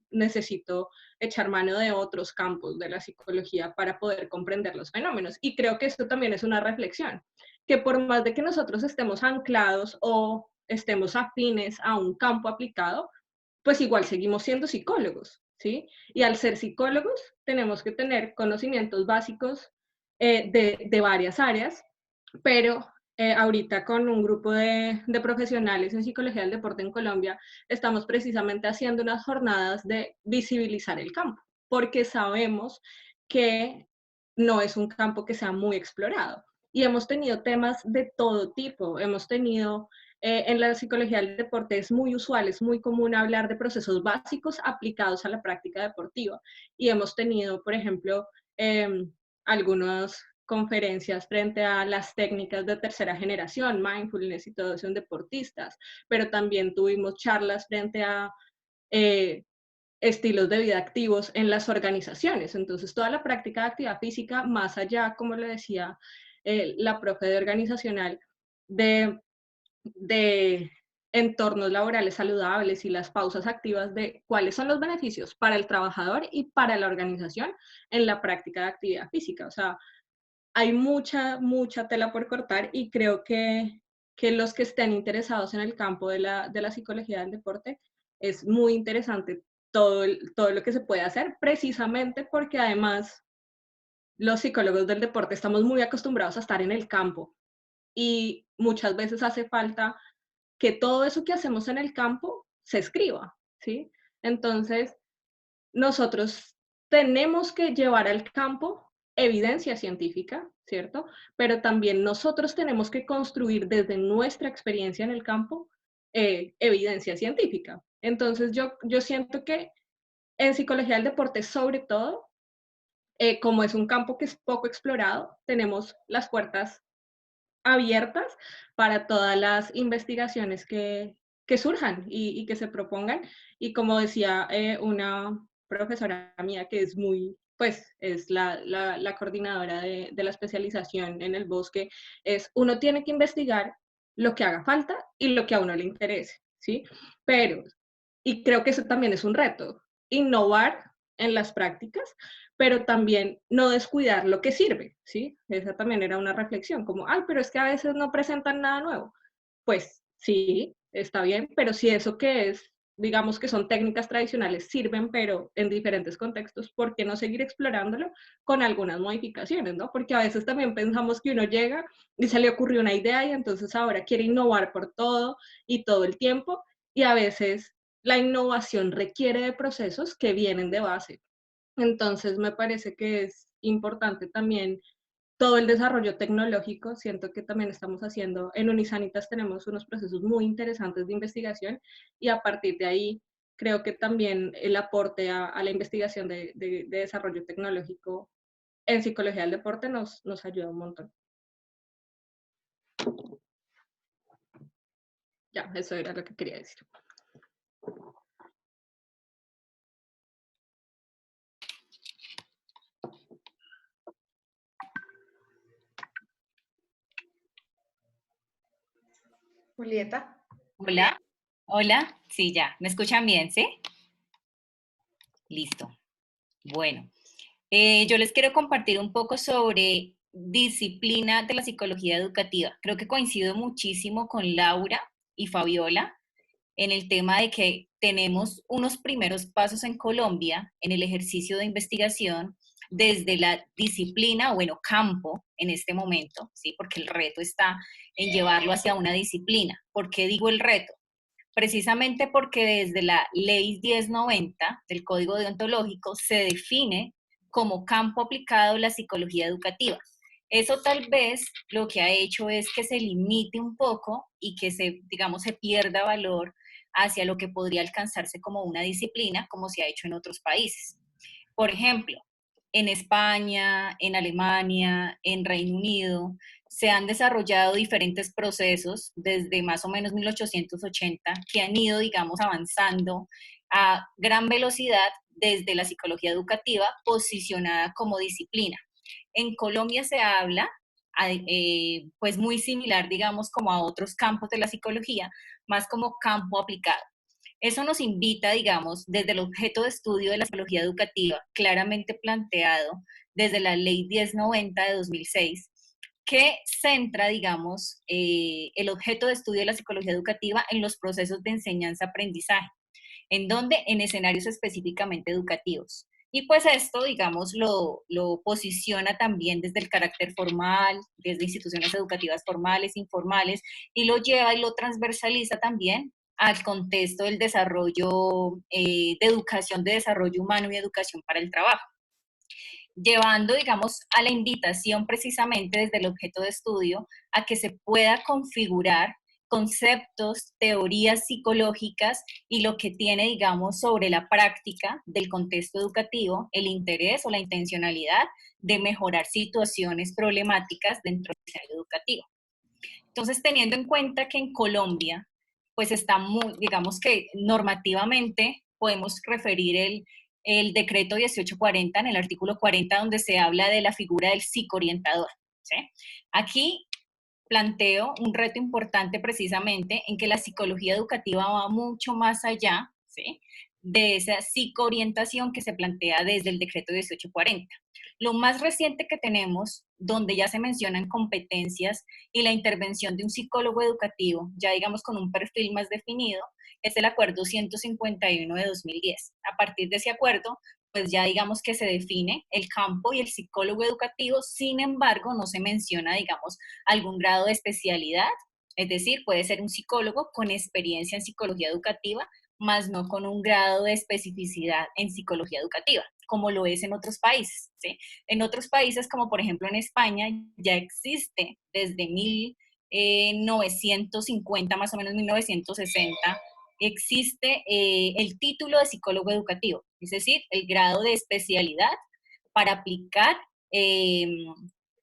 necesito echar mano de otros campos de la psicología para poder comprender los fenómenos. Y creo que esto también es una reflexión, que por más de que nosotros estemos anclados o estemos afines a un campo aplicado, pues igual seguimos siendo psicólogos, ¿sí? Y al ser psicólogos tenemos que tener conocimientos básicos de varias áreas, pero ahorita con un grupo de profesionales en psicología del deporte en Colombia, estamos precisamente haciendo unas jornadas de visibilizar el campo, porque sabemos que no es un campo que sea muy explorado. Y hemos tenido temas de todo tipo, hemos tenido en la psicología del deporte es muy usual, es muy común hablar de procesos básicos aplicados a la práctica deportiva. Y hemos tenido, por ejemplo, algunas conferencias frente a las técnicas de tercera generación, mindfulness y todo eso en deportistas, pero también tuvimos charlas frente a estilos de vida activos en las organizaciones. Entonces, toda la práctica de actividad física, más allá, como le decía la profe de organizacional, de entornos laborales saludables y las pausas activas de cuáles son los beneficios para el trabajador y para la organización en la práctica de actividad física. O sea, hay mucha, mucha tela por cortar y creo que los que estén interesados en el campo de la psicología del deporte, es muy interesante todo lo que se puede hacer, precisamente porque además los psicólogos del deporte estamos muy acostumbrados a estar en el campo y muchas veces hace falta que todo eso que hacemos en el campo se escriba, ¿sí? Entonces, nosotros tenemos que llevar al campo evidencia científica, ¿cierto? Pero también nosotros tenemos que construir desde nuestra experiencia en el campo evidencia científica. Entonces, yo siento que en psicología del deporte, sobre todo, como es un campo que es poco explorado, tenemos las puertas abiertas para todas las investigaciones que surjan y que se propongan. Y como decía una profesora mía que es muy, pues es la coordinadora de la especialización en el bosque, es uno tiene que investigar lo que haga falta y lo que a uno le interese, ¿sí? Pero, y creo que eso también es un reto, innovar en las prácticas, pero también no descuidar lo que sirve, ¿sí? Esa también era una reflexión, como, ay, pero es que a veces no presentan nada nuevo. Pues sí, está bien, pero si eso que es, digamos que son técnicas tradicionales, sirven, pero en diferentes contextos, ¿por qué no seguir explorándolo con algunas modificaciones, ¿no? Porque a veces también pensamos que uno llega y se le ocurrió una idea y entonces ahora quiere innovar por todo y todo el tiempo, y a veces la innovación requiere de procesos que vienen de base. Entonces me parece que es importante también todo el desarrollo tecnológico. Siento que también estamos haciendo, en Unisanitas tenemos unos procesos muy interesantes de investigación y a partir de ahí creo que también el aporte a la investigación de desarrollo tecnológico en psicología del deporte nos ayuda un montón. Ya, eso era lo que quería decir. Julieta. Hola, hola, sí, ya, ¿me escuchan bien, sí? Listo. Bueno, yo les quiero compartir un poco sobre disciplina de la psicología educativa. Creo que coincido muchísimo con Laura y Fabiola en el tema de que tenemos unos primeros pasos en Colombia en el ejercicio de investigación desde la disciplina, o bueno, campo en este momento, ¿sí? Porque el reto está en llevarlo hacia una disciplina. ¿Por qué digo el reto? Precisamente porque desde la Ley 1090 del Código Deontológico se define como campo aplicado la psicología educativa. Eso tal vez lo que ha hecho es que se limite un poco y que digamos, se pierda valor hacia lo que podría alcanzarse como una disciplina, como se ha hecho en otros países. Por ejemplo, en España, en Alemania, en Reino Unido, se han desarrollado diferentes procesos desde más o menos 1880 que han ido, digamos, avanzando a gran velocidad desde la psicología educativa posicionada como disciplina. En Colombia se habla, pues muy similar, digamos, como a otros campos de la psicología, más como campo aplicado. Eso nos invita, digamos, desde el objeto de estudio de la psicología educativa, claramente planteado desde la Ley 1090 de 2006, que centra, digamos, el objeto de estudio de la psicología educativa en los procesos de enseñanza-aprendizaje. ¿En donde? En escenarios específicamente educativos. Y pues esto, digamos, lo posiciona también desde el carácter formal, desde instituciones educativas formales, informales, y lo lleva y lo transversaliza también al contexto del desarrollo, de educación, de desarrollo humano y educación para el trabajo, llevando, digamos, a la invitación precisamente desde el objeto de estudio a que se pueda configurar conceptos, teorías psicológicas y lo que tiene, digamos, sobre la práctica del contexto educativo, el interés o la intencionalidad de mejorar situaciones problemáticas dentro del escenario educativo. Entonces, teniendo en cuenta que en Colombia, pues está muy, digamos que normativamente podemos referir el decreto 1840 en el artículo 40, donde se habla de la figura del psicoorientador, ¿sí? Aquí planteo un reto importante precisamente en que la psicología educativa va mucho más allá, ¿sí?, de esa psicoorientación que se plantea desde el decreto 1840. Lo más reciente que tenemos, donde ya se mencionan competencias y la intervención de un psicólogo educativo, ya digamos con un perfil más definido, es el Acuerdo 151 de 2010. A partir de ese acuerdo, pues ya digamos que se define el campo y el psicólogo educativo, sin embargo, no se menciona, digamos, algún grado de especialidad, es decir, puede ser un psicólogo con experiencia en psicología educativa, más no con un grado de especificidad en psicología educativa, como lo es en otros países, ¿sí? En otros países, como por ejemplo en España, ya existe desde 1950, más o menos 1960, existe el título de psicólogo educativo, es decir, el grado de especialidad para aplicar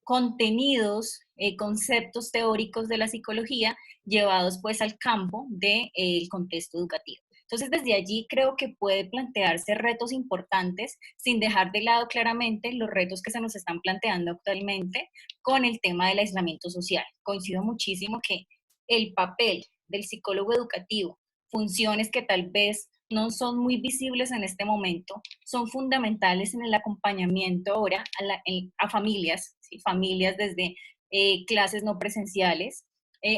contenidos, conceptos teóricos de la psicología llevados pues al campo del contexto educativo. Entonces, desde allí creo que puede plantearse retos importantes sin dejar de lado claramente los retos que se nos están planteando actualmente con el tema del aislamiento social. Coincido muchísimo que el papel del psicólogo educativo, funciones que tal vez no son muy visibles en este momento, son fundamentales en el acompañamiento ahora a familias, ¿sí? Familias desde clases no presenciales,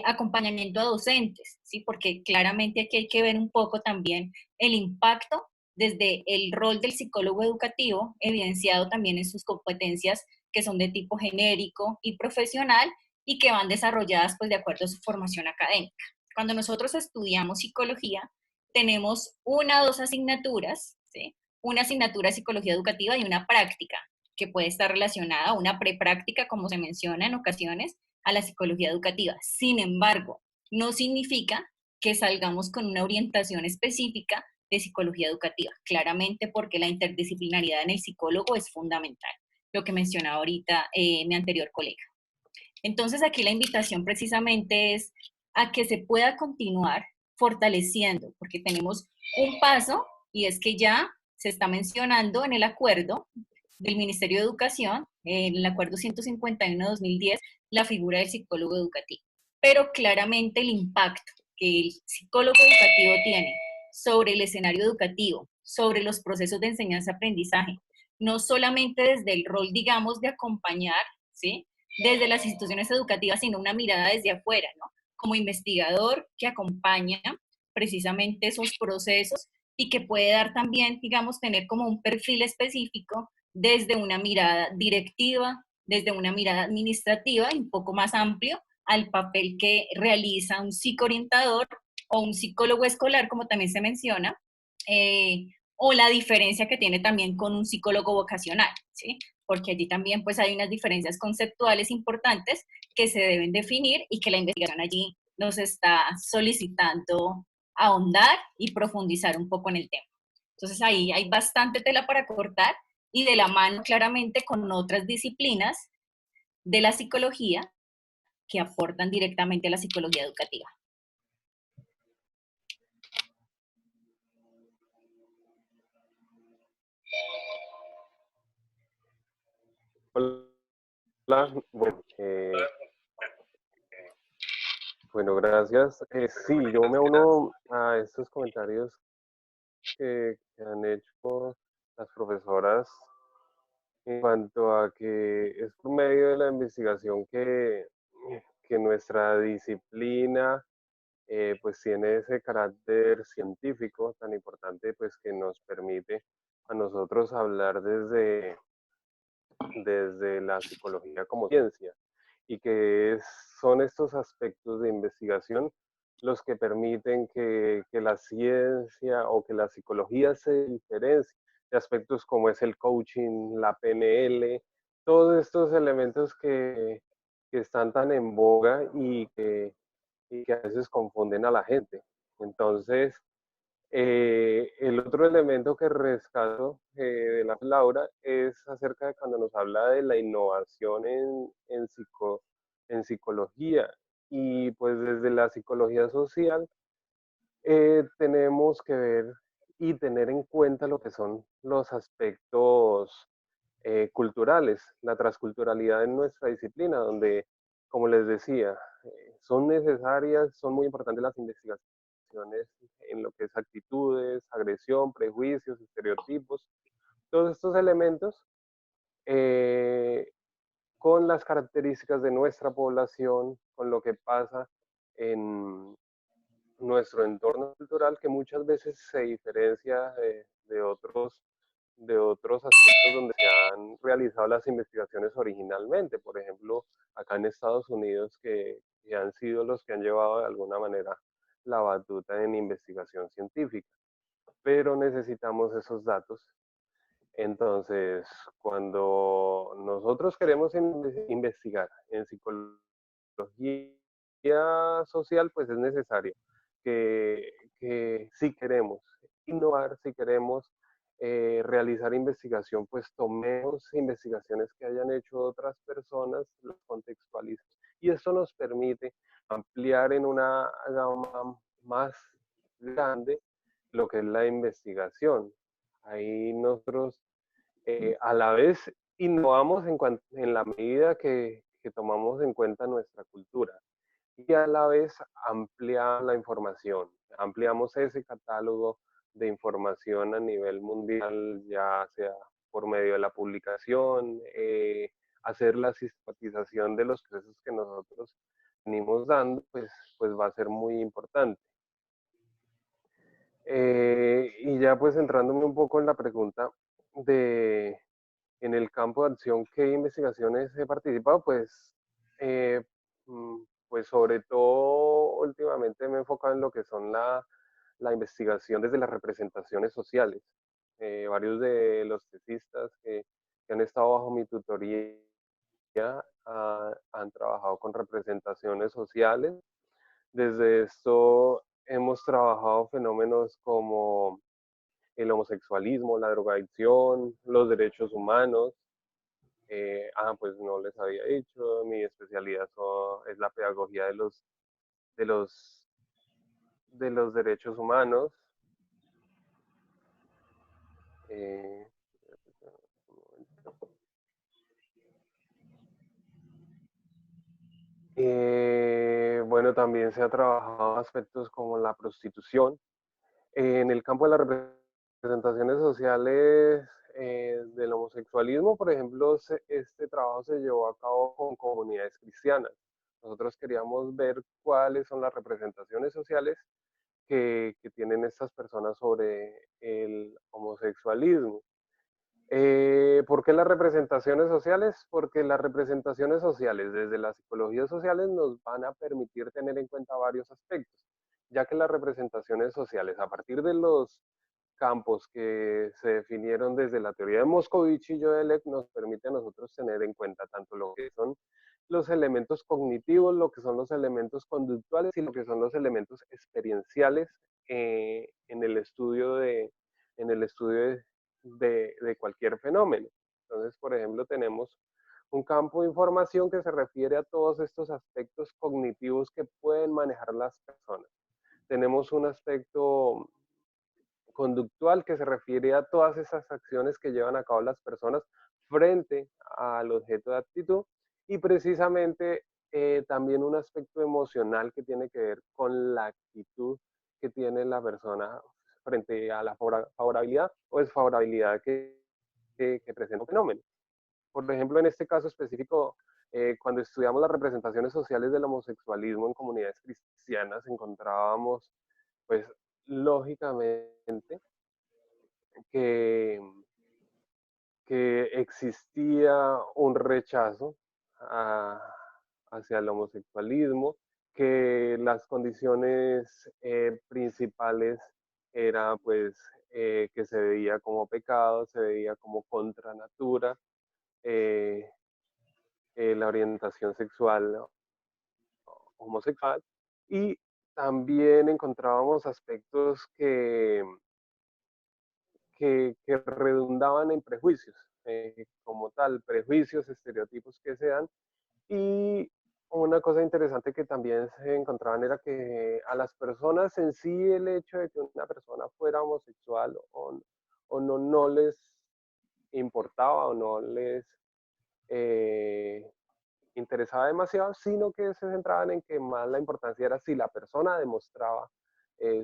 acompañamiento a docentes, ¿sí? Porque claramente aquí hay que ver un poco también el impacto desde el rol del psicólogo educativo, evidenciado también en sus competencias que son de tipo genérico y profesional y que van desarrolladas pues de acuerdo a su formación académica. Cuando nosotros estudiamos psicología, tenemos una o dos asignaturas, ¿sí? Una asignatura de psicología educativa y una práctica, que puede estar relacionada a una prepráctica, como se menciona en ocasiones, a la psicología educativa. Sin embargo, no significa que salgamos con una orientación específica de psicología educativa, claramente porque la interdisciplinaridad en el psicólogo es fundamental, lo que mencionaba ahorita mi anterior colega. Entonces aquí la invitación precisamente es a que se pueda continuar fortaleciendo, porque tenemos un paso y es que ya se está mencionando en el acuerdo del Ministerio de Educación, en el acuerdo 151-2010, la figura del psicólogo educativo. Pero claramente el impacto que el psicólogo educativo tiene sobre el escenario educativo, sobre los procesos de enseñanza-aprendizaje, no solamente desde el rol, digamos, de acompañar, ¿sí?, desde las instituciones educativas, sino una mirada desde afuera, ¿no? Como investigador que acompaña precisamente esos procesos y que puede dar también, digamos, tener como un perfil específico desde una mirada directiva, desde una mirada administrativa y un poco más amplio al papel que realiza un psicoorientador o un psicólogo escolar, como también se menciona, o la diferencia que tiene también con un psicólogo vocacional, ¿sí? Porque allí también pues hay unas diferencias conceptuales importantes que se deben definir y que la investigación allí nos está solicitando ahondar y profundizar un poco en el tema. Entonces ahí hay bastante tela para cortar y de la mano claramente con otras disciplinas de la psicología que aportan directamente a la psicología educativa. Hola, bueno, gracias. Sí, yo me uno a estos comentarios que han hecho las profesoras en cuanto a que es por medio de la investigación que nuestra disciplina pues tiene ese carácter científico tan importante, pues que nos permite a nosotros hablar desde la psicología como ciencia y que son estos aspectos de investigación los que permiten que la ciencia o que la psicología se diferencie de aspectos como es el coaching, la PNL, todos estos elementos que están tan en boga y que a veces confunden a la gente. Entonces, el otro elemento que rescato de la Laura es acerca de cuando nos habla de la innovación en psicología. Y pues desde la psicología social tenemos que ver y tener en cuenta lo que son los aspectos culturales, la transculturalidad en nuestra disciplina, donde, como les decía, son necesarias, son muy importantes las investigaciones en lo que es actitudes, agresión, prejuicios, estereotipos, todos estos elementos eh, con las características de nuestra población, con lo que pasa en nuestro entorno cultural, que muchas veces se diferencia de otros aspectos donde se han realizado las investigaciones originalmente, por ejemplo, acá en Estados Unidos, que han sido los que han llevado de alguna manera la batuta en investigación científica, pero necesitamos esos datos. Entonces, cuando nosotros queremos investigar en psicología social, pues es necesario que si queremos innovar, si queremos realizar investigación, pues tomemos investigaciones que hayan hecho otras personas, los contextualizamos. Y esto nos permite ampliar en una gama más grande lo que es la investigación. Ahí nosotros a la vez innovamos en la medida que tomamos en cuenta nuestra cultura y a la vez ampliamos la información, ampliamos ese catálogo de información a nivel mundial, ya sea por medio de la publicación, hacer la sistematización de los procesos que nosotros venimos dando, pues va a ser muy importante. Y ya pues entrándome un poco en la pregunta de en el campo de acción, ¿qué investigaciones he participado? Pues, eh, pues sobre todo últimamente me he enfocado en lo que son la investigación desde las representaciones sociales. Varios de los tesistas que han estado bajo mi tutoría han trabajado con representaciones sociales. Desde esto hemos trabajado fenómenos como el homosexualismo, la drogadicción, los derechos humanos. Pues no les había dicho, mi especialidad es la pedagogía de los, de los derechos humanos. Eh, bueno, también se ha trabajado aspectos como la prostitución. En el campo de las representaciones sociales del homosexualismo, por ejemplo, este trabajo se llevó a cabo con comunidades cristianas. Nosotros queríamos ver cuáles son las representaciones sociales que tienen estas personas sobre el homosexualismo. ¿Por qué las representaciones sociales? Porque las representaciones sociales desde las psicologías sociales nos van a permitir tener en cuenta varios aspectos, ya que las representaciones sociales, a partir de los campos que se definieron desde la teoría de Moscovich y Jodelek, nos permite a nosotros tener en cuenta tanto lo que son los elementos cognitivos, lo que son los elementos conductuales y lo que son los elementos experienciales en el estudio de cualquier fenómeno. Entonces, por ejemplo, tenemos un campo de información que se refiere a todos estos aspectos cognitivos que pueden manejar las personas. Tenemos un aspecto conductual que se refiere a todas esas acciones que llevan a cabo las personas frente al objeto de actitud y precisamente también un aspecto emocional que tiene que ver con la actitud que tiene la persona frente a la favorabilidad o desfavorabilidad que presenta un fenómeno. Por ejemplo, en este caso específico, cuando estudiamos las representaciones sociales del homosexualismo en comunidades cristianas, encontrábamos, pues, lógicamente, que, que existía un rechazo hacia el homosexualismo, que las condiciones principales era pues que se veía como pecado, se veía como contra natura, eh, la orientación sexual homosexual y también encontrábamos aspectos que redundaban en prejuicios, como tal, prejuicios, estereotipos que se dan. Y una cosa interesante que también se encontraban era que a las personas en sí el hecho de que una persona fuera homosexual o no, no les importaba o no les interesaba demasiado, sino que se centraban en que más la importancia era si la persona demostraba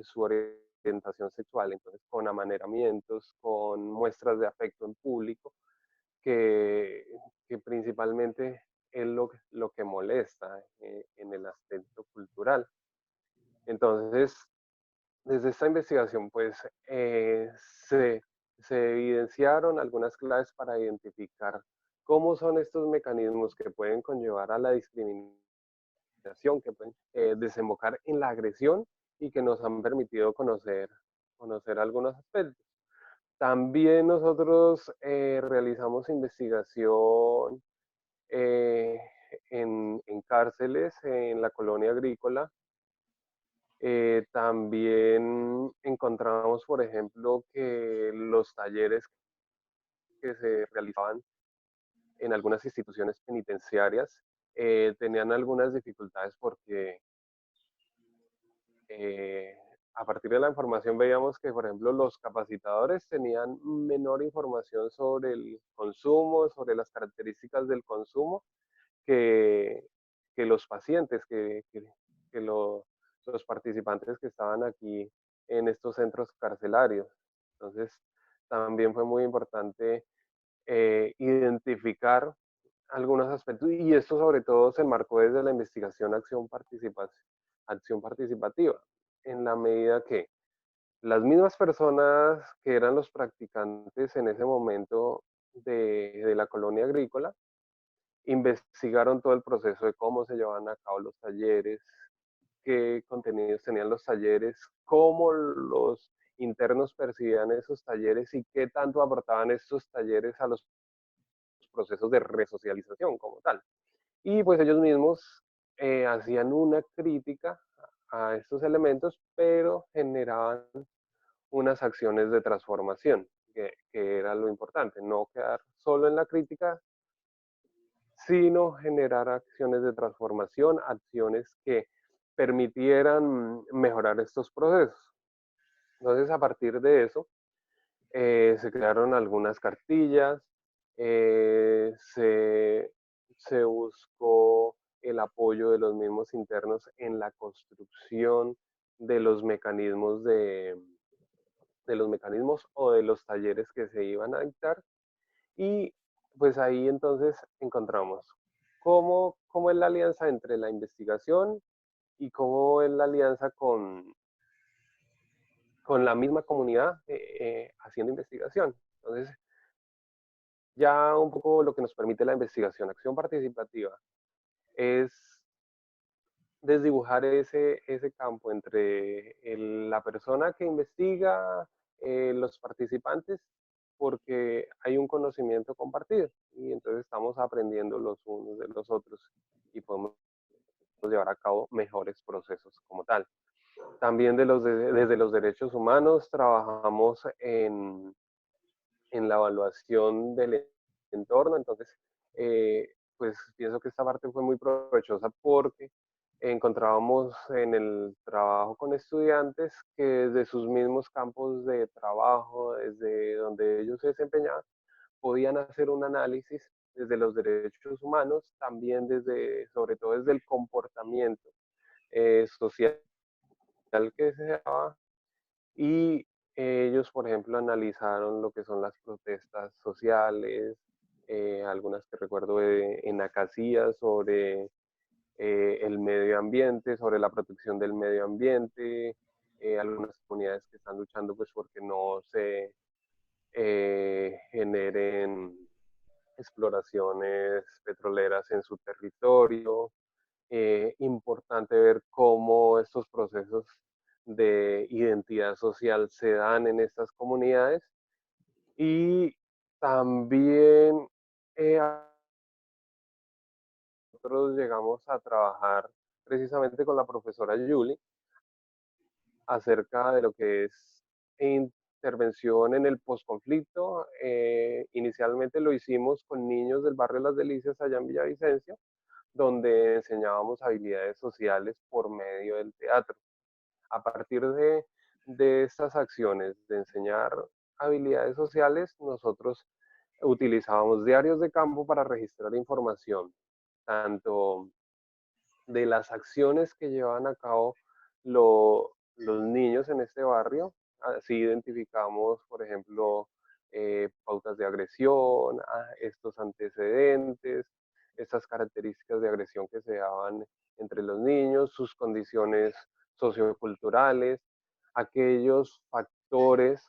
su orientación sexual, entonces con amaneramientos, con muestras de afecto en público, que, que principalmente es lo que molesta en el aspecto cultural. Entonces, desde esta investigación, pues se, se evidenciaron algunas claves para identificar cómo son estos mecanismos que pueden conllevar a la discriminación, que pueden desembocar en la agresión y que nos han permitido conocer algunos aspectos. También nosotros realizamos investigación en cárceles, en la colonia agrícola. También encontramos, por ejemplo, que los talleres que se realizaban en algunas instituciones penitenciarias tenían algunas dificultades porque a partir de la información veíamos que, por ejemplo, los capacitadores tenían menor información sobre el consumo, sobre las características del consumo, que, que los pacientes, que los participantes que estaban aquí en estos centros carcelarios. Entonces, también fue muy importante identificar algunos aspectos, y esto sobre todo se enmarcó desde la investigación acción participativa, en la medida que las mismas personas que eran los practicantes en ese momento de la colonia agrícola investigaron todo el proceso de cómo se llevaban a cabo los talleres, qué contenidos tenían los talleres, cómo los internos percibían esos talleres y qué tanto aportaban estos talleres a los procesos de resocialización como tal. Y pues ellos mismos hacían una crítica a estos elementos, pero generaban unas acciones de transformación, que era lo importante, no quedar solo en la crítica, sino generar acciones de transformación, acciones que permitieran mejorar estos procesos. Entonces, a partir de eso, se crearon algunas cartillas, se buscó el apoyo de los mismos internos en la construcción de los mecanismos de los mecanismos o de los talleres que se iban a dictar. Y pues ahí entonces encontramos cómo es la alianza entre la investigación y cómo es la alianza con la misma comunidad haciendo investigación. Entonces, ya un poco lo que nos permite la investigación, acción participativa, es desdibujar ese campo entre la persona que investiga, los participantes, porque hay un conocimiento compartido y entonces estamos aprendiendo los unos de los otros y podemos llevar a cabo mejores procesos como tal. También desde los derechos humanos trabajamos en la evaluación del entorno, entonces pues pienso que esta parte fue muy provechosa porque encontrábamos en el trabajo con estudiantes que desde sus mismos campos de trabajo, desde donde ellos se desempeñaban, podían hacer un análisis desde los derechos humanos, también sobre todo desde el comportamiento social que se daba, y ellos, por ejemplo, analizaron lo que son las protestas sociales, algunas que recuerdo en Acacías sobre el medio ambiente, sobre la protección del medio ambiente, algunas comunidades que están luchando pues porque no se generen exploraciones petroleras en su territorio. Importante ver cómo estos procesos de identidad social se dan en estas comunidades, y también nosotros llegamos a trabajar precisamente con la profesora Julie acerca de lo que es intervención en el posconflicto. Inicialmente lo hicimos con niños del barrio Las Delicias allá en Villavicencio, donde enseñábamos habilidades sociales por medio del teatro. A partir de estas acciones de enseñar habilidades sociales, nosotros utilizábamos diarios de campo para registrar información, tanto de las acciones que llevaban a cabo los niños en este barrio. Así identificamos, por ejemplo, pautas de agresión, estos antecedentes, estas características de agresión que se daban entre los niños, sus condiciones socioculturales, aquellos factores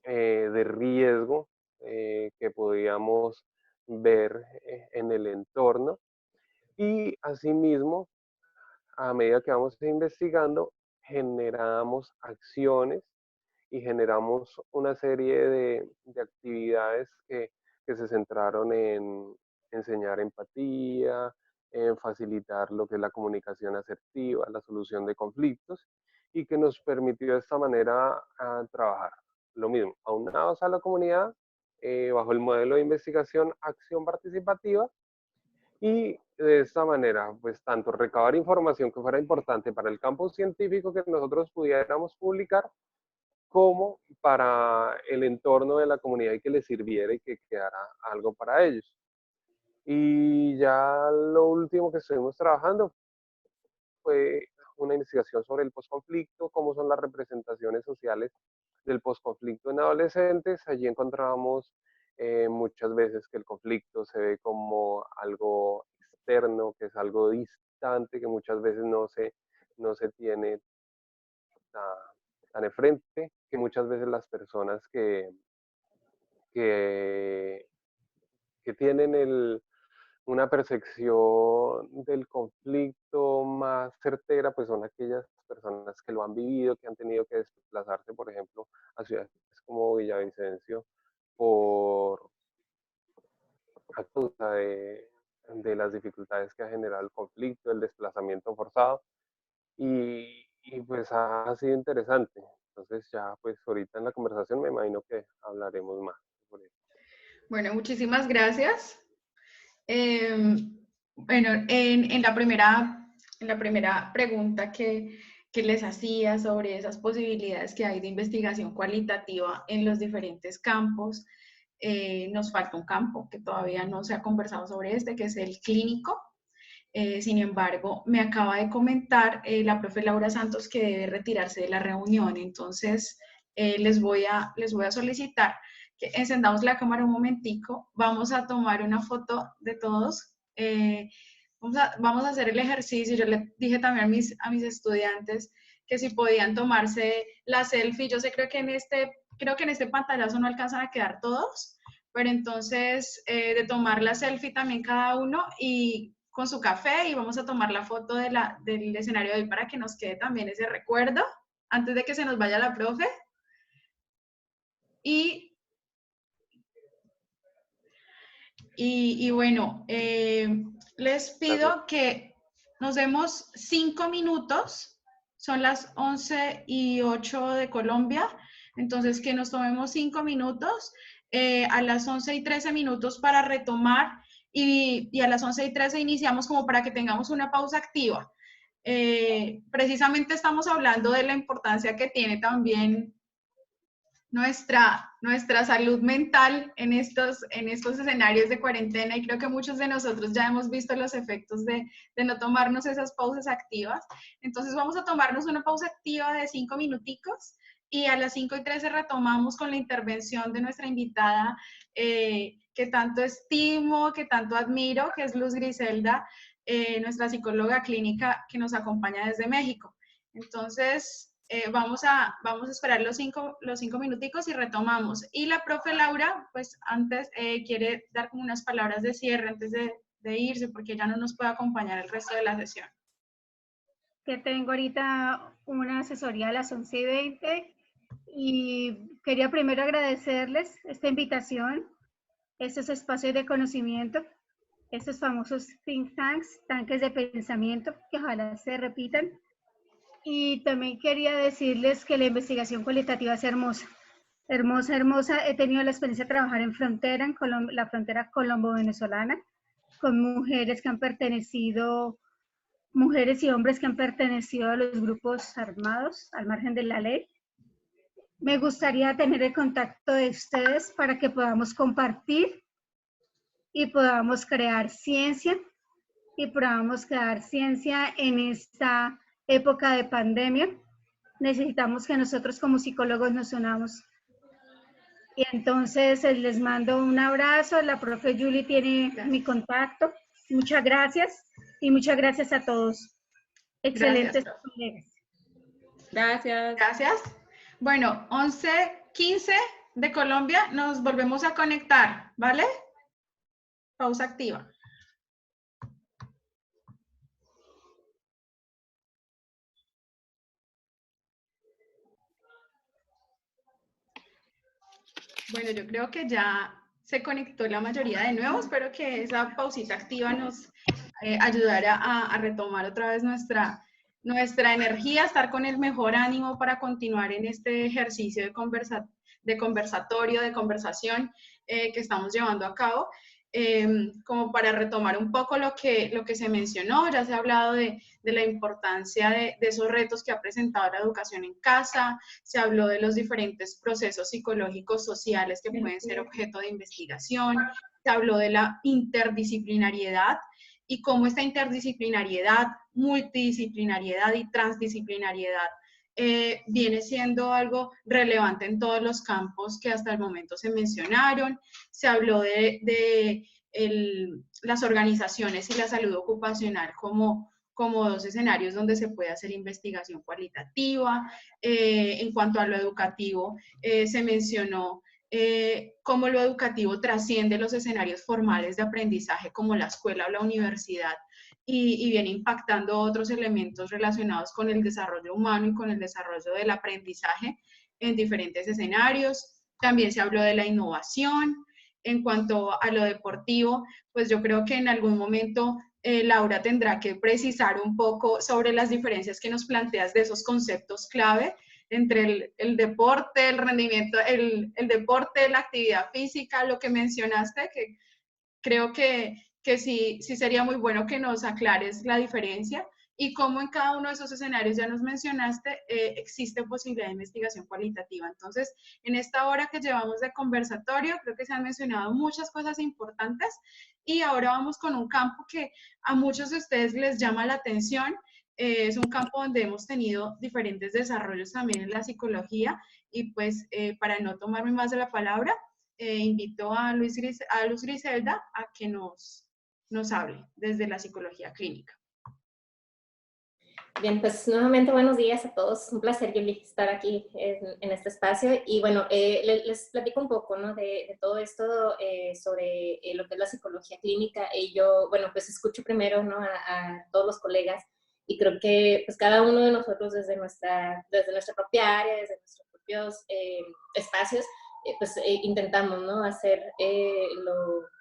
de riesgo que podíamos ver en el entorno. Y asimismo, a medida que vamos investigando, generamos acciones y generamos una serie de actividades que se centraron en enseñar empatía, en facilitar lo que es la comunicación asertiva, la solución de conflictos, y que nos permitió de esta manera trabajar. Lo mismo, aunados a la comunidad, bajo el modelo de investigación acción participativa, y de esta manera, pues tanto recabar información que fuera importante para el campo científico que nosotros pudiéramos publicar, como para el entorno de la comunidad y que les sirviera y que quedara algo para ellos. Y ya lo último que estuvimos trabajando fue una investigación sobre el posconflicto, cómo son las representaciones sociales del posconflicto en adolescentes. Allí encontrábamos muchas veces que el conflicto se ve como algo externo, que es algo distante, que muchas veces no se tiene tan de frente, que muchas veces las personas que, que tienen una percepción del conflicto más certera, pues son aquellas personas que lo han vivido, que han tenido que desplazarse, por ejemplo, a ciudades como Villavicencio, por a causa de las dificultades que ha generado el conflicto, el desplazamiento forzado, y pues ha sido interesante. Entonces ya pues ahorita en la conversación me imagino que hablaremos más sobre eso. Bueno, muchísimas gracias. Bueno, en la primera pregunta que les hacía sobre esas posibilidades que hay de investigación cualitativa en los diferentes campos, nos falta un campo que todavía no se ha conversado sobre este, que es el clínico. Sin embargo, me acaba de comentar la profe Laura Santos que debe retirarse de la reunión, entonces les voy a solicitar que encendamos la cámara un momentico, vamos a tomar una foto de todos, vamos a hacer el ejercicio. Yo le dije también a mis estudiantes que si podían tomarse la selfie. Yo sé, creo que en este pantallazo no alcanzan a quedar todos, pero entonces de tomar la selfie también cada uno y con su café, y vamos a tomar la foto del escenario de hoy para que nos quede también ese recuerdo antes de que se nos vaya la profe. Y bueno, les pido que nos demos 5 minutos, son las 11:08 de Colombia, entonces que nos tomemos 5 minutos, a las 11:13 para retomar, y a las 11:13 iniciamos como para que tengamos una pausa activa. Precisamente estamos hablando de la importancia que tiene también nuestra salud mental en estos escenarios de cuarentena, y creo que muchos de nosotros ya hemos visto los efectos de no tomarnos esas pausas activas. Entonces vamos a tomarnos una pausa activa de 5 minuticos y a las 5:13 retomamos con la intervención de nuestra invitada que tanto estimo, que tanto admiro, que es Luz Griselda, nuestra psicóloga clínica que nos acompaña desde México. Entonces, vamos a esperar los cinco minuticos y retomamos. Y la profe Laura, pues antes quiere dar como unas palabras de cierre antes de irse, porque ya no nos puede acompañar el resto de la sesión. Que tengo ahorita una asesoría a las 11:20 y quería primero agradecerles esta invitación, estos espacios de conocimiento, estos famosos think tanks, tanques de pensamiento, que ojalá se repitan. Y también quería decirles que la investigación cualitativa es hermosa, hermosa, hermosa. He tenido la experiencia de trabajar en frontera, en la frontera colombo-venezolana, con mujeres que han pertenecido, mujeres y hombres que han pertenecido a los grupos armados al margen de la ley. Me gustaría tener el contacto de ustedes para que podamos compartir y podamos crear ciencia en esta época de pandemia. Necesitamos que nosotros como psicólogos nos unamos. Y entonces les mando un abrazo. La profe Julie tiene mi contacto. Muchas gracias y muchas gracias a todos. Excelentes colegas. Gracias. Gracias. Bueno, 11:15 de Colombia, nos volvemos a conectar, ¿vale? Pausa activa. Bueno, yo creo que ya se conectó la mayoría de nuevo. Espero que esa pausita activa nos ayudara a retomar otra vez nuestra energía, estar con el mejor ánimo para continuar en este ejercicio de conversación que estamos llevando a cabo. como para retomar un poco lo que se mencionó, ya se ha hablado de la importancia de esos retos que ha presentado la educación en casa, se habló de los diferentes procesos psicológicos sociales que pueden ser objeto de investigación, se habló de la interdisciplinariedad y cómo esta interdisciplinariedad, multidisciplinariedad y transdisciplinariedad viene siendo algo relevante en todos los campos que hasta el momento se mencionaron. Se habló de las organizaciones y la salud ocupacional como dos escenarios donde se puede hacer investigación cualitativa. En cuanto a lo educativo, se mencionó cómo lo educativo trasciende los escenarios formales de aprendizaje como la escuela o la universidad y viene impactando otros elementos relacionados con el desarrollo humano y con el desarrollo del aprendizaje en diferentes escenarios. También se habló de la innovación. En cuanto a lo deportivo, pues yo creo que en algún momento Laura tendrá que precisar un poco sobre las diferencias que nos planteas de esos conceptos clave entre el deporte, el rendimiento, el deporte, la actividad física, lo que mencionaste, que creo que sí sería muy bueno que nos aclares la diferencia y cómo en cada uno de esos escenarios, ya nos mencionaste, existe posibilidad de investigación cualitativa. Entonces, en esta hora que llevamos de conversatorio, creo que se han mencionado muchas cosas importantes y ahora vamos con un campo que a muchos de ustedes les llama la atención. Es un campo donde hemos tenido diferentes desarrollos también en la psicología y pues para no tomarme más de la palabra, invito a Luz Griselda a que nos hable desde la psicología clínica. Bien, pues nuevamente buenos días a todos. Un placer, Yuli, estar aquí en este espacio. Y bueno, les platico un poco, ¿no? de todo esto sobre lo que es la psicología clínica. Y yo, bueno, pues escucho primero, ¿no? a todos los colegas y creo que pues cada uno de nosotros desde nuestra propia área, desde nuestros propios espacios, pues intentamos, ¿no? hacer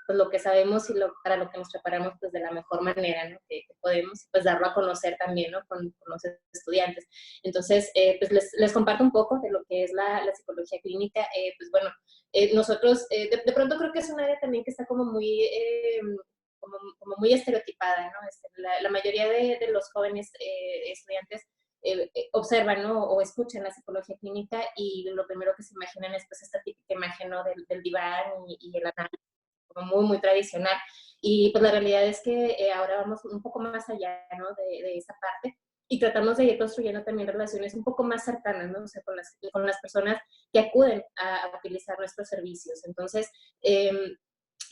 lo que sabemos y para lo que nos preparamos pues de la mejor manera, ¿no? que podemos, pues darlo a conocer también, ¿no? con los estudiantes. Entonces, pues les comparto un poco de lo que es la psicología clínica. Pues bueno, nosotros, de pronto creo que es un área también que está como muy... como muy estereotipada, ¿no? La mayoría de los jóvenes estudiantes observan, ¿no? o escuchan la psicología clínica y lo primero que se imaginan es pues esta típica imagen, ¿no? del diván y el análisis como muy tradicional. Y pues la realidad es que ahora vamos un poco más allá, ¿no? de esa parte y tratamos de ir construyendo también relaciones un poco más cercanas, ¿no? O sea, con las personas que acuden a utilizar nuestros servicios. Entonces,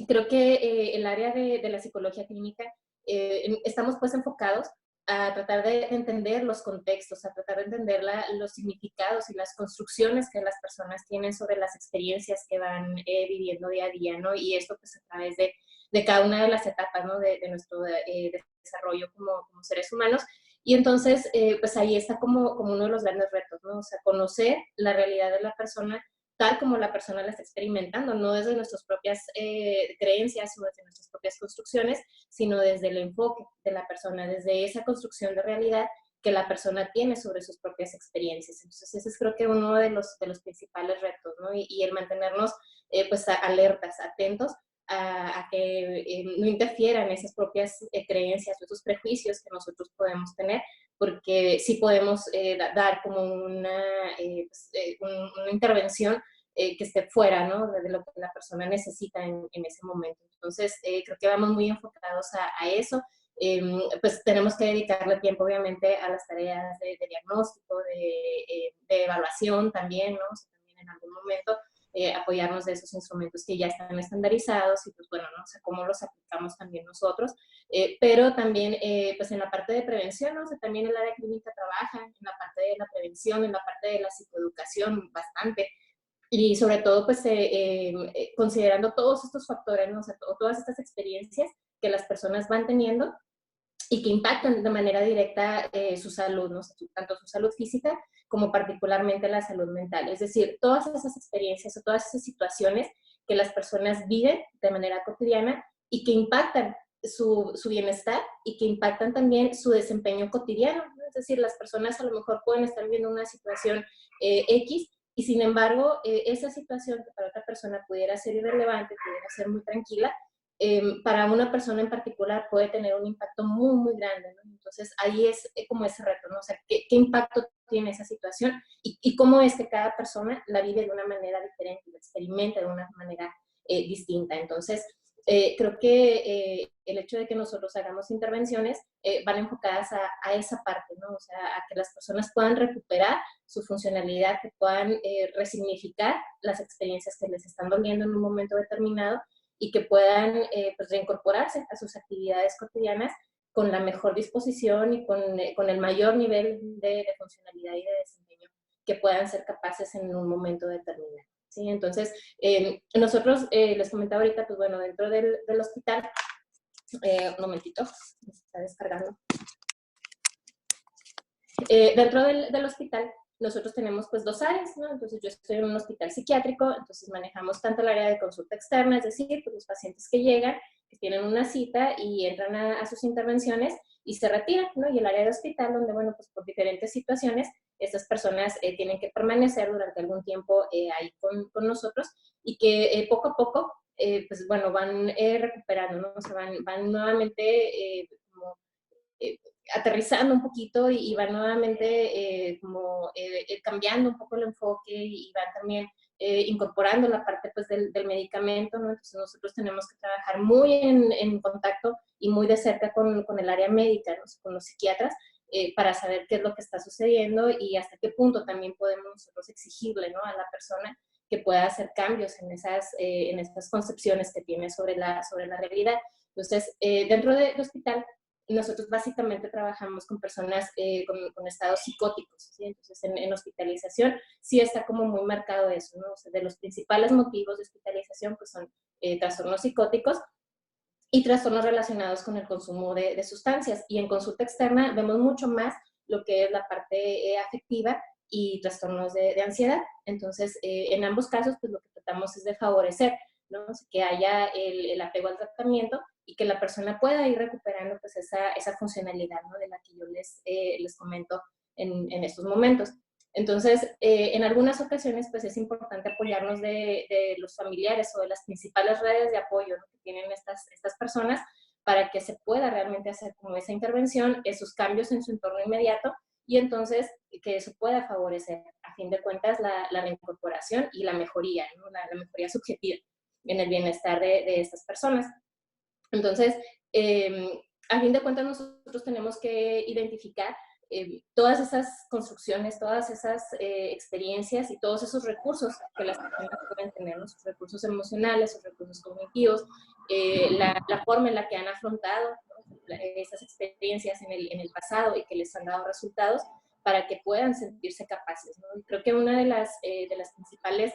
creo que el área de la psicología clínica estamos pues enfocados a tratar de entender los contextos, a tratar de entender los significados y las construcciones que las personas tienen sobre las experiencias que van viviendo día a día, ¿no? Y esto pues a través de cada una de las etapas, ¿no? de nuestro desarrollo como seres humanos. Y entonces, pues ahí está como uno de los grandes retos, ¿no? O sea, conocer la realidad de la persona tal como la persona la está experimentando, no desde nuestras propias creencias o desde nuestras propias construcciones, sino desde el enfoque de la persona, desde esa construcción de realidad que la persona tiene sobre sus propias experiencias. Entonces, ese es creo que uno de los principales retos, ¿no? Y el mantenernos pues alertas, atentos a que no interfieran esas propias creencias o esos prejuicios que nosotros podemos tener, porque sí podemos dar como una intervención que esté fuera, ¿no? de lo que la persona necesita en ese momento. Entonces, creo que vamos muy enfocados a eso. Pues tenemos que dedicarle tiempo, obviamente, a las tareas de diagnóstico, de evaluación también, ¿no? O sea, también en algún momento apoyarnos de esos instrumentos que ya están estandarizados y pues bueno, ¿no? O sea, cómo los aplicamos también nosotros, pero también pues en la parte de prevención, ¿no? O sea, también el área clínica trabaja en la parte de la prevención, en la parte de la psicoeducación bastante, y sobre todo pues considerando todos estos factores, ¿no? O sea, todas estas experiencias que las personas van teniendo y que impactan de manera directa su salud, ¿no? Tanto su salud física como particularmente la salud mental. Es decir, todas esas experiencias o todas esas situaciones que las personas viven de manera cotidiana y que impactan su bienestar y que impactan también su desempeño cotidiano, ¿no? Es decir, las personas a lo mejor pueden estar viviendo una situación X y sin embargo esa situación que para otra persona pudiera ser irrelevante, pudiera ser muy tranquila, para una persona en particular puede tener un impacto muy, muy grande, ¿no? Entonces, ahí es como ese reto, ¿no? O sea, ¿qué impacto tiene esa situación y cómo es que cada persona la vive de una manera diferente, la experimenta de una manera distinta? Entonces, creo que el hecho de que nosotros hagamos intervenciones van enfocadas a esa parte, ¿no? O sea, a que las personas puedan recuperar su funcionalidad, que puedan resignificar las experiencias que les están doliendo en un momento determinado y que puedan pues reincorporarse a sus actividades cotidianas con la mejor disposición y con el mayor nivel de funcionalidad y de desempeño que puedan ser capaces en un momento determinado. ¿Sí? Entonces, nosotros, les comentaba ahorita, pues bueno, dentro del hospital, un momentito, se está descargando. Dentro del hospital, nosotros tenemos pues 2 áreas, ¿no? Entonces yo estoy en un hospital psiquiátrico, entonces manejamos tanto el área de consulta externa, es decir, pues los pacientes que llegan, que tienen una cita y entran a sus intervenciones y se retiran, ¿no? Y el área de hospital, donde, bueno, pues por diferentes situaciones, estas personas tienen que permanecer durante algún tiempo ahí con nosotros y que poco a poco, pues bueno, van recuperando, ¿no? O sea, van nuevamente como aterrizando un poquito y van nuevamente cambiando un poco el enfoque y van también incorporando la parte pues del medicamento, ¿no? Entonces nosotros tenemos que trabajar muy en contacto y muy de cerca con el área médica, ¿no? Con los psiquiatras, para saber qué es lo que está sucediendo y hasta qué punto también podemos nosotros exigirle, ¿no? A la persona que pueda hacer cambios en estas concepciones que tiene sobre la realidad. Entonces, dentro del hospital, nosotros básicamente trabajamos con personas con estados psicóticos, ¿sí? Entonces en hospitalización sí está como muy marcado eso, ¿no? O sea, de los principales motivos de hospitalización pues son trastornos psicóticos y trastornos relacionados con el consumo de sustancias. Y en consulta externa vemos mucho más lo que es la parte afectiva y trastornos de ansiedad. Entonces, en ambos casos, pues lo que tratamos es de favorecer, ¿no? O sea, que haya el apego al tratamiento y que la persona pueda ir recuperando pues esa funcionalidad, ¿no? De la que yo les comento en estos momentos. Entonces, en algunas ocasiones, pues es importante apoyarnos de los familiares o de las principales redes de apoyo, ¿no? Que tienen estas personas para que se pueda realmente hacer como esa intervención, esos cambios en su entorno inmediato y entonces que eso pueda favorecer, a fin de cuentas, la reincorporación y la mejoría, ¿no? La mejoría subjetiva en el bienestar de estas personas. Entonces, a fin de cuentas, nosotros tenemos que identificar todas esas construcciones, todas esas experiencias y todos esos recursos que las personas pueden tener, ¿no? Sus recursos emocionales, sus recursos cognitivos, la forma en la que han afrontado, ¿no? Esas experiencias en el pasado y que les han dado resultados para que puedan sentirse capaces, ¿no? Y creo que una de las principales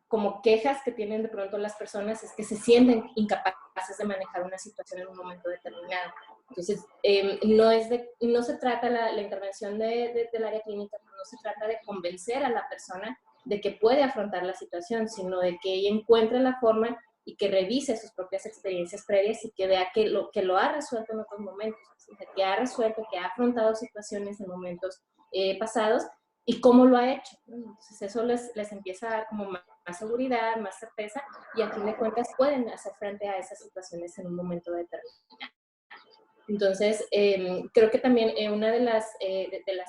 como quejas que tienen de pronto las personas es que se sienten incapaces de manejar una situación en un momento determinado. Entonces, no se trata la intervención del área clínica, no se trata de convencer a la persona de que puede afrontar la situación, sino de que ella encuentre la forma y que revise sus propias experiencias previas y que vea que lo ha resuelto en otros momentos, o sea, que ha resuelto, que ha afrontado situaciones en momentos pasados y cómo lo ha hecho, ¿no? Entonces eso les empieza a dar como más seguridad, más certeza y a fin de cuentas pueden hacer frente a esas situaciones en un momento determinado. Entonces, creo que también una de las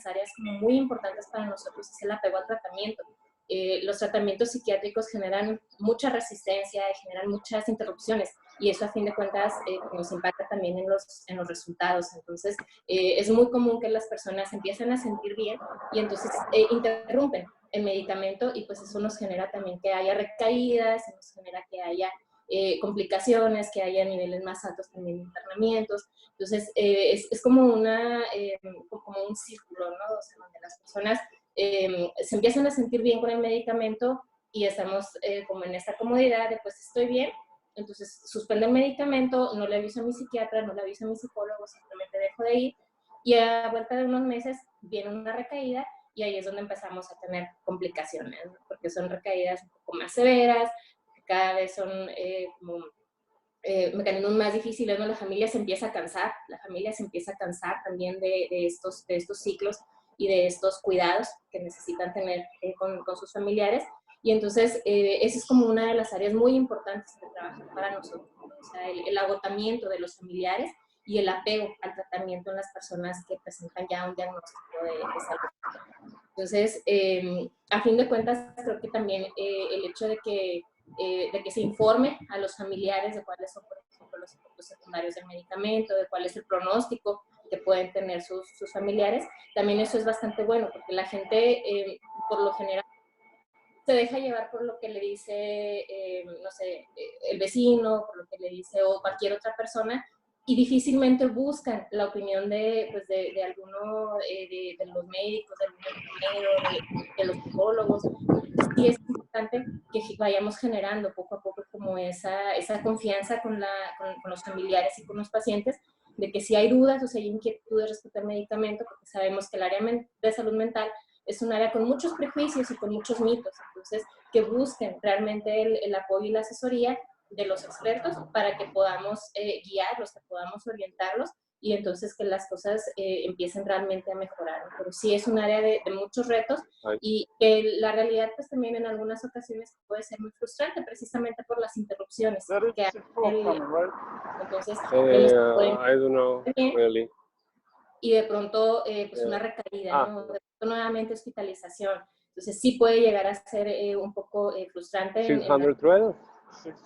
áreas muy importantes para nosotros es el apego al tratamiento. Los tratamientos psiquiátricos generan mucha resistencia, generan muchas interrupciones y eso a fin de cuentas nos impacta también en los resultados. Entonces, es muy común que las personas empiezan a sentir bien y entonces interrumpen el medicamento y pues eso nos genera también que haya recaídas, nos genera que haya complicaciones, que haya niveles más altos también de internamientos. Entonces, es como un círculo, ¿no? O sea, donde las personas se empiezan a sentir bien con el medicamento y estamos como en esta comodidad de pues estoy bien, entonces suspendo el medicamento, no le aviso a mi psiquiatra, no le aviso a mi psicólogo, simplemente dejo de ir y a vuelta de unos meses viene una recaída y ahí es donde empezamos a tener complicaciones, ¿no? Porque son recaídas un poco más severas, cada vez son como mecanismos más difíciles, ¿no? La familia se empieza a cansar también de estos ciclos y de estos cuidados que necesitan tener con sus familiares. Y entonces, esa es como una de las áreas muy importantes de trabajar para nosotros. o sea, el agotamiento de los familiares y el apego al tratamiento en las personas que presentan ya un diagnóstico de salud. Entonces, a fin de cuentas, creo que también el hecho de que se informe a los familiares de cuáles son, por ejemplo, los efectos secundarios del medicamento, de cuál es el pronóstico que pueden tener sus familiares, también eso es bastante bueno, porque la gente, por lo general, se deja llevar por lo que le dice, no sé, el vecino, por lo que le dice o cualquier otra persona, y difícilmente buscan la opinión de alguno de los médicos, del enfermero, de los psicólogos. Sí es importante que vayamos generando poco a poco como esa confianza con los familiares y con los pacientes, de que si hay dudas o si hay inquietudes respecto al medicamento, porque sabemos que el área de salud mental es un área con muchos prejuicios y con muchos mitos, entonces que busquen realmente el apoyo y la asesoría de los expertos para que podamos guiarlos, que podamos orientarlos y entonces que las cosas empiecen realmente a mejorar. Pero sí es un área de muchos retos y que la realidad pues también en algunas ocasiones puede ser muy frustrante precisamente por las interrupciones que hay. Entonces, I don't know, really. Y de pronto pues una recaída, ¿no? De pronto nuevamente hospitalización. Entonces sí puede llegar a ser un poco frustrante. 612?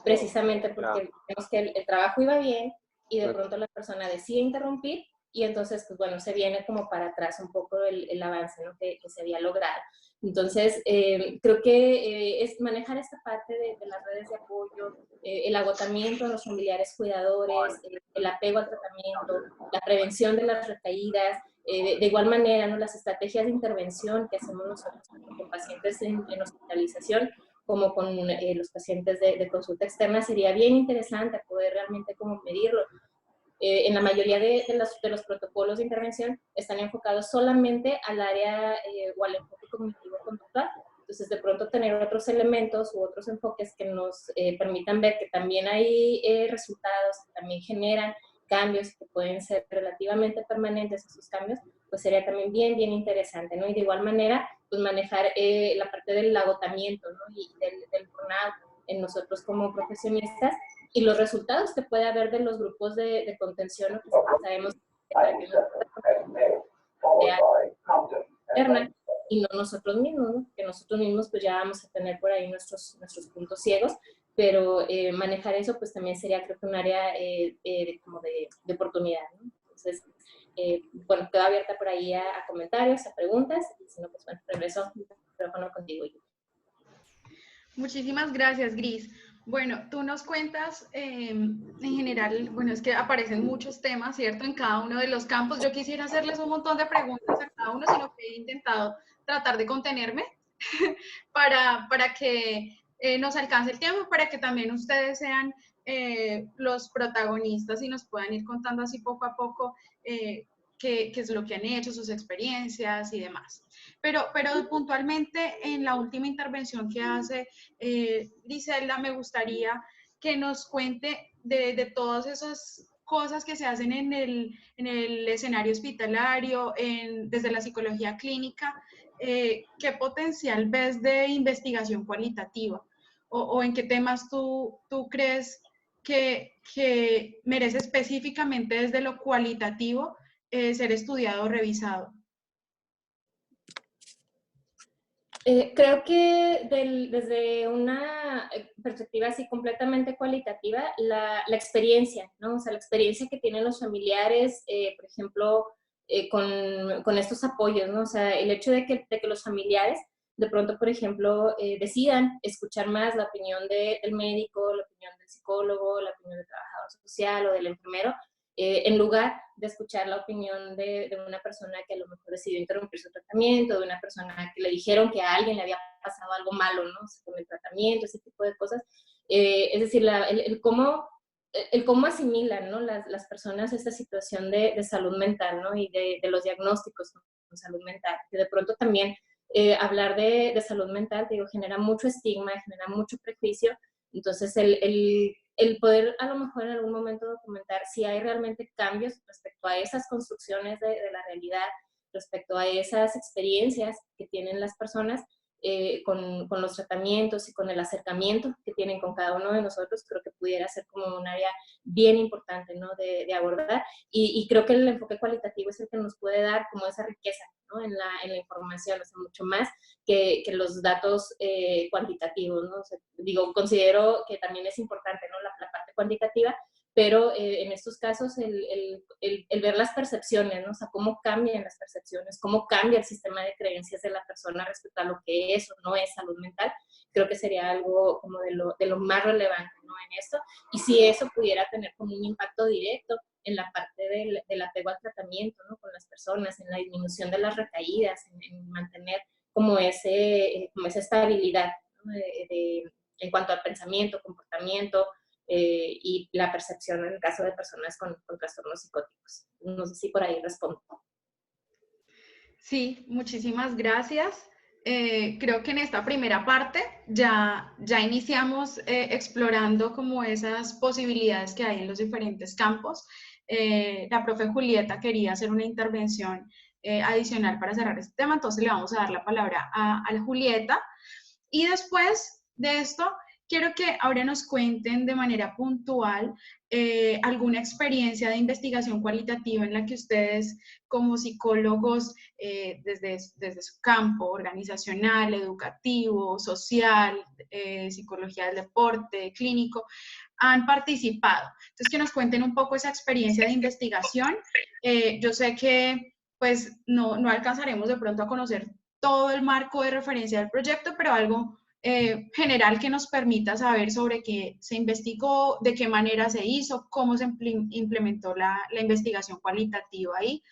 Precisamente porque vemos que el trabajo iba bien y de pronto la persona decide interrumpir y entonces, pues bueno, se viene como para atrás un poco el avance, ¿no? que se había logrado. Entonces, creo que es manejar esta parte de las redes de apoyo, el agotamiento de los familiares cuidadores, el apego al tratamiento, la prevención de las recaídas, de igual manera, ¿no? Las estrategias de intervención que hacemos nosotros tanto con pacientes en hospitalización como con los pacientes de consulta externa, sería bien interesante poder realmente como medirlo. En la mayoría de los protocolos de intervención están enfocados solamente al área o al enfoque cognitivo-conductual. Entonces, de pronto tener otros elementos u otros enfoques que nos permitan ver que también hay resultados, que también generan cambios que pueden ser relativamente permanentes esos cambios, pues sería también bien interesante, ¿no? Y de igual manera, pues manejar la parte del agotamiento, ¿no? Y del burnout en nosotros como profesionistas, y los resultados que puede haber de los grupos de contención, ¿no? Que sabemos que para que interna y no nosotros mismos, ¿no? Que nosotros mismos pues ya vamos a tener por ahí nuestros puntos ciegos, pero manejar eso pues también sería creo que un área como de oportunidad, ¿no? Entonces, bueno, quedo abierta por ahí a comentarios, a preguntas, y si no, pues bueno, regreso el micrófono contigo. Muchísimas gracias, Gris. Bueno, tú nos cuentas, en general, bueno, es que aparecen muchos temas, ¿cierto? En cada uno de los campos. Yo quisiera hacerles un montón de preguntas a cada uno, sino que he intentado tratar de contenerme para que nos alcance el tiempo, para que también ustedes sean los protagonistas y nos puedan ir contando así poco a poco qué es lo que han hecho, sus experiencias y demás. Pero puntualmente en la última intervención que hace Griselda, me gustaría que nos cuente de todas esas cosas que se hacen en el escenario hospitalario, desde la psicología clínica, ¿qué potencial ves de investigación cualitativa? O en qué temas tú crees que merece específicamente desde lo cualitativo ser estudiado o revisado? Creo que desde una perspectiva así completamente cualitativa, la experiencia, ¿no? O sea, la experiencia que tienen los familiares, por ejemplo, con estos apoyos, ¿no? O sea, el hecho de que los familiares de pronto, por ejemplo, decidan escuchar más la opinión del médico, la opinión del psicólogo, la opinión del trabajador social o del enfermero, en lugar de escuchar la opinión de una persona que a lo mejor decidió interrumpir su tratamiento, de una persona que le dijeron que a alguien le había pasado algo malo, ¿no? Con el tratamiento, ese tipo de cosas. Es decir, el cómo asimilan, ¿no? las personas esta situación de salud mental, ¿no? Y de los diagnósticos con salud mental, que de pronto también hablar de salud mental, te digo, genera mucho estigma, genera mucho prejuicio. Entonces, el poder a lo mejor en algún momento documentar si hay realmente cambios respecto a esas construcciones de la realidad, respecto a esas experiencias que tienen las personas, con los tratamientos y con el acercamiento que tienen con cada uno de nosotros, creo que pudiera ser como un área bien importante, ¿no? de abordar, y creo que el enfoque cualitativo es el que nos puede dar como esa riqueza, ¿no? en la información, o sea, mucho más que los datos cuantitativos, ¿no? O sea, digo, considero que también es importante, ¿no? la parte cuantitativa, pero en estos casos el ver las percepciones, ¿no? O sea, cómo cambian las percepciones, cómo cambia el sistema de creencias de la persona respecto a lo que es o no es salud mental, creo que sería algo como de lo más relevante, ¿no? En esto, y si eso pudiera tener como un impacto directo en la parte del apego al tratamiento, ¿no? Con las personas, en la disminución de las recaídas, en mantener como esa estabilidad, ¿no? En cuanto al pensamiento, comportamiento, y la percepción en el caso de personas con trastornos psicóticos. No sé si por ahí respondo. Sí, muchísimas gracias. Creo que en esta primera parte ya iniciamos explorando como esas posibilidades que hay en los diferentes campos. La profe Julieta quería hacer una intervención adicional para cerrar este tema, entonces le vamos a dar la palabra a la Julieta. Y después de esto, quiero que ahora nos cuenten de manera puntual alguna experiencia de investigación cualitativa en la que ustedes como psicólogos desde su campo organizacional, educativo, social, psicología del deporte, clínico, han participado. Entonces, que nos cuenten un poco esa experiencia de investigación. Yo sé que pues no alcanzaremos de pronto a conocer todo el marco de referencia del proyecto, pero algo general que nos permita saber sobre qué se investigó, de qué manera se hizo, cómo se implementó la investigación cualitativa ahí.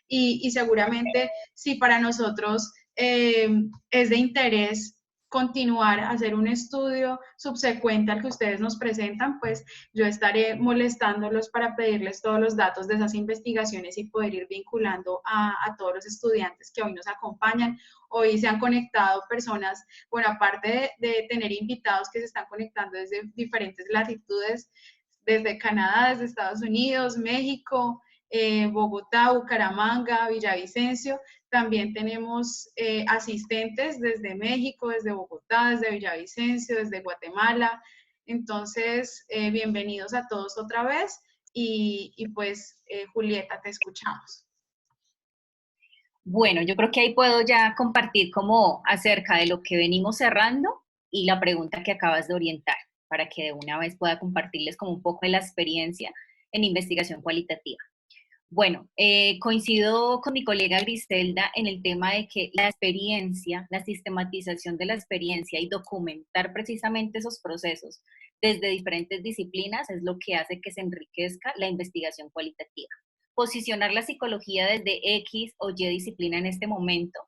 Y seguramente si para nosotros es de interés continuar a hacer un estudio subsecuente al que ustedes nos presentan, pues yo estaré molestándolos para pedirles todos los datos de esas investigaciones y poder ir vinculando a todos los estudiantes que hoy nos acompañan. Hoy se han conectado personas, bueno, aparte de tener invitados que se están conectando desde diferentes latitudes, desde Canadá, desde Estados Unidos, México, Bogotá, Bucaramanga, Villavicencio. También tenemos asistentes desde México, desde Bogotá, desde Villavicencio, desde Guatemala. Entonces, bienvenidos a todos otra vez y pues, Julieta, te escuchamos. Bueno, yo creo que ahí puedo ya compartir como acerca de lo que venimos cerrando y la pregunta que acabas de orientar, para que de una vez pueda compartirles como un poco de la experiencia en investigación cualitativa. Bueno, coincido con mi colega Griselda en el tema de que la experiencia, la sistematización de la experiencia y documentar precisamente esos procesos desde diferentes disciplinas es lo que hace que se enriquezca la investigación cualitativa. Posicionar la psicología desde X o Y disciplina en este momento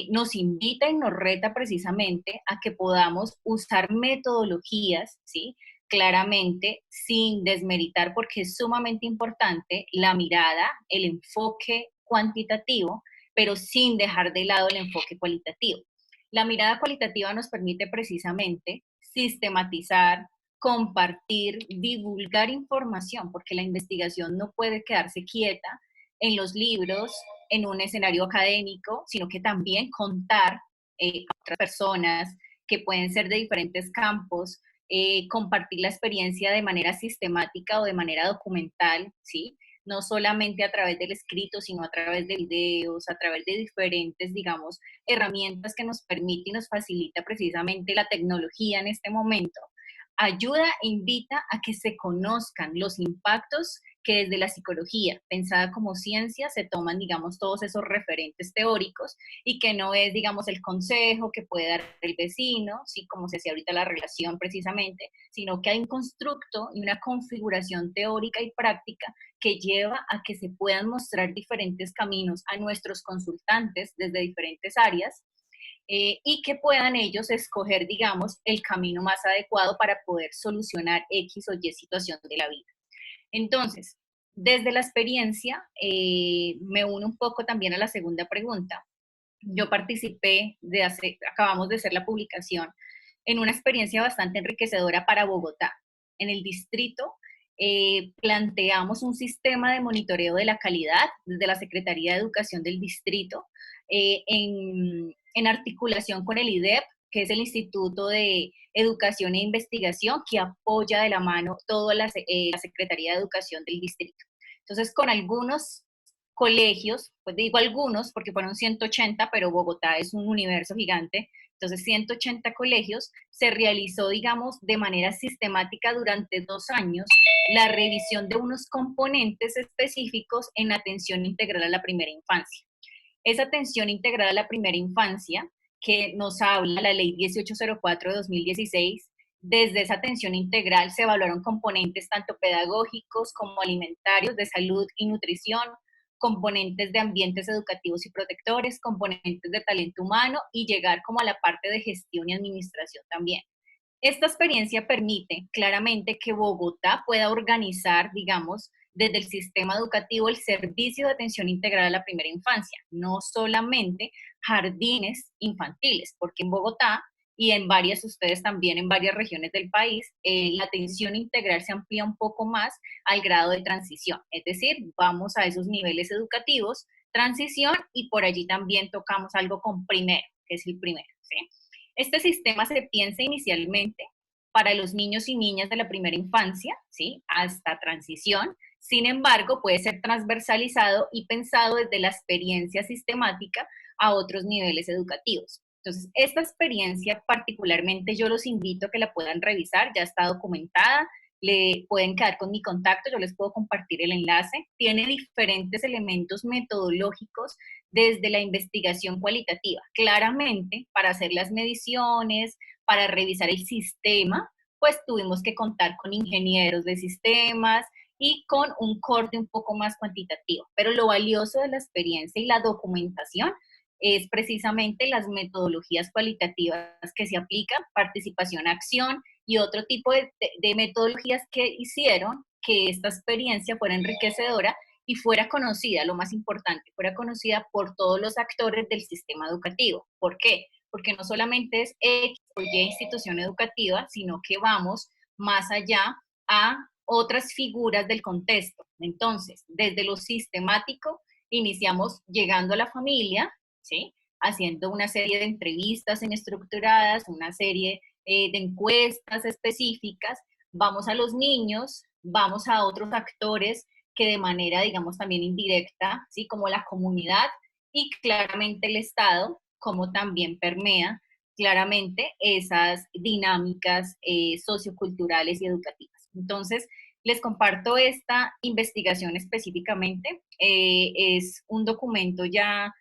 nos invita y nos reta precisamente a que podamos usar metodologías, ¿sí? Claramente, sin desmeritar, porque es sumamente importante la mirada, el enfoque cuantitativo, pero sin dejar de lado el enfoque cualitativo. La mirada cualitativa nos permite precisamente sistematizar, compartir, divulgar información, porque la investigación no puede quedarse quieta en los libros, en un escenario académico, sino que también contar a otras personas que pueden ser de diferentes campos, compartir la experiencia de manera sistemática o de manera documental, ¿sí? No solamente a través del escrito, sino a través de videos, a través de diferentes, digamos, herramientas que nos permite y nos facilita precisamente la tecnología en este momento. Ayuda e invita a que se conozcan los impactos que desde la psicología, pensada como ciencia, se toman, digamos, todos esos referentes teóricos y que no es, digamos, el consejo que puede dar el vecino, ¿sí? Como se decía ahorita la relación precisamente, sino que hay un constructo y una configuración teórica y práctica que lleva a que se puedan mostrar diferentes caminos a nuestros consultantes desde diferentes áreas, y que puedan ellos escoger, digamos, el camino más adecuado para poder solucionar X o Y situación de la vida. Entonces, desde la experiencia, me uno un poco también a la segunda pregunta. Yo participé acabamos de hacer la publicación en una experiencia bastante enriquecedora para Bogotá. En el distrito planteamos un sistema de monitoreo de la calidad desde la Secretaría de Educación del distrito en en articulación con el IDEP, que es el Instituto de Educación e Investigación, que apoya de la mano toda la Secretaría de Educación del distrito. Entonces, con algunos colegios, pues digo algunos porque fueron 180, pero Bogotá es un universo gigante, entonces 180 colegios, se realizó, digamos, de manera sistemática durante 2 años la revisión de unos componentes específicos en atención integral a la primera infancia. Esa atención integral a la primera infancia que nos habla la Ley 1804 de 2016, desde esa atención integral se evaluaron componentes tanto pedagógicos como alimentarios, de salud y nutrición, componentes de ambientes educativos y protectores, componentes de talento humano y llegar como a la parte de gestión y administración también. Esta experiencia permite claramente que Bogotá pueda organizar, digamos, desde el sistema educativo el servicio de atención integral a la primera infancia, no solamente jardines infantiles, porque en Bogotá y en varias, ustedes también en varias regiones del país, la atención integral se amplía un poco más al grado de transición, es decir, vamos a esos niveles educativos, transición, y por allí también tocamos algo con primero, que es el primero, ¿sí? Este sistema se piensa inicialmente para los niños y niñas de la primera infancia, ¿sí?, hasta transición. Sin embargo, puede ser transversalizado y pensado desde la experiencia sistemática a otros niveles educativos. Entonces, esta experiencia particularmente yo los invito a que la puedan revisar, ya está documentada, le pueden quedar con mi contacto, yo les puedo compartir el enlace. Tiene diferentes elementos metodológicos desde la investigación cualitativa. Claramente, para hacer las mediciones, para revisar el sistema, pues tuvimos que contar con ingenieros de sistemas y con un corte un poco más cuantitativo. Pero lo valioso de la experiencia y la documentación es precisamente las metodologías cualitativas que se aplican, participación, acción y otro tipo de metodologías que hicieron que esta experiencia fuera enriquecedora y fuera conocida, lo más importante, fuera conocida por todos los actores del sistema educativo. ¿Por qué? Porque no solamente es X o Y institución educativa, sino que vamos más allá a otras figuras del contexto. Entonces, desde lo sistemático, iniciamos llegando a la familia, ¿sí?, haciendo una serie de entrevistas estructuradas, una serie de encuestas específicas, vamos a los niños, vamos a otros actores que de manera, digamos, también indirecta, ¿sí?, como la comunidad y claramente el Estado, como también permea claramente esas dinámicas socioculturales y educativas. Entonces, les comparto esta investigación específicamente. Es un documento ya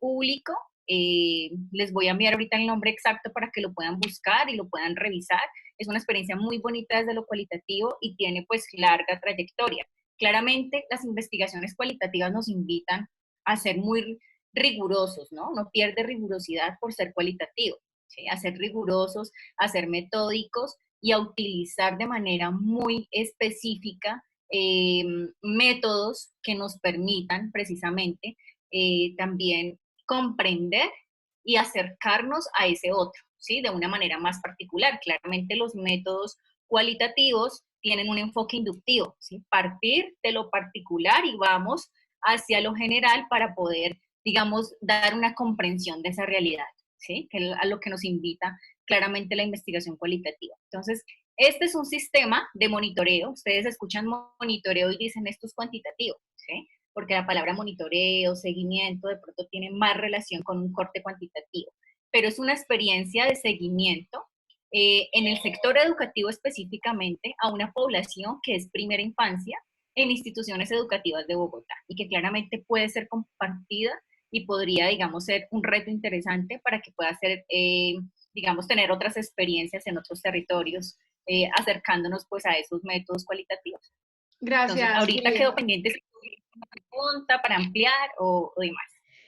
público. Les voy a enviar ahorita el nombre exacto para que lo puedan buscar y lo puedan revisar. Es una experiencia muy bonita desde lo cualitativo y tiene pues larga trayectoria. Claramente las investigaciones cualitativas nos invitan a ser muy rigurosos, ¿no? No pierde rigurosidad por ser cualitativo, ¿sí?, a ser rigurosos, a ser metódicos y a utilizar de manera muy específica métodos que nos permitan precisamente también comprender y acercarnos a ese otro, ¿sí?, de una manera más particular. Claramente los métodos cualitativos tienen un enfoque inductivo, ¿sí?, partir de lo particular y vamos hacia lo general para poder, digamos, dar una comprensión de esa realidad, ¿sí?, que es a lo que nos invita claramente la investigación cualitativa. Entonces, este es un sistema de monitoreo. Ustedes escuchan monitoreo y dicen esto es cuantitativo, ¿sí?, porque la palabra monitoreo, seguimiento, de pronto tiene más relación con un corte cuantitativo, pero es una experiencia de seguimiento en el sector educativo específicamente a una población que es primera infancia en instituciones educativas de Bogotá y que claramente puede ser compartida y podría, digamos, ser un reto interesante para que pueda ser, digamos, tener otras experiencias en otros territorios, acercándonos pues a esos métodos cualitativos. Gracias. Entonces, ahorita Julia. quedo pendiente si una pregunta para ampliar o demás.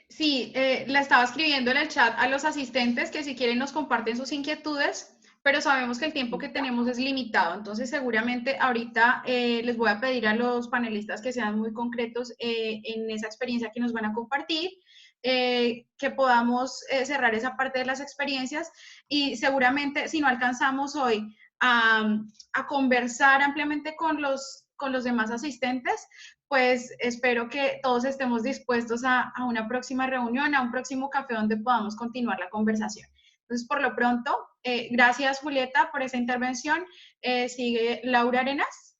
Sí, la estaba escribiendo en el chat a los asistentes que si quieren nos comparten sus inquietudes, pero sabemos que el tiempo que tenemos es limitado, entonces seguramente ahorita les voy a pedir a los panelistas que sean muy concretos en esa experiencia que nos van a compartir, que podamos cerrar esa parte de las experiencias y seguramente si no alcanzamos hoy a conversar ampliamente con con los demás asistentes, pues espero que todos estemos dispuestos a una próxima reunión, a un próximo café donde podamos continuar la conversación. Entonces, por lo pronto, gracias Julieta por esa intervención. Sigue Laura Arenas.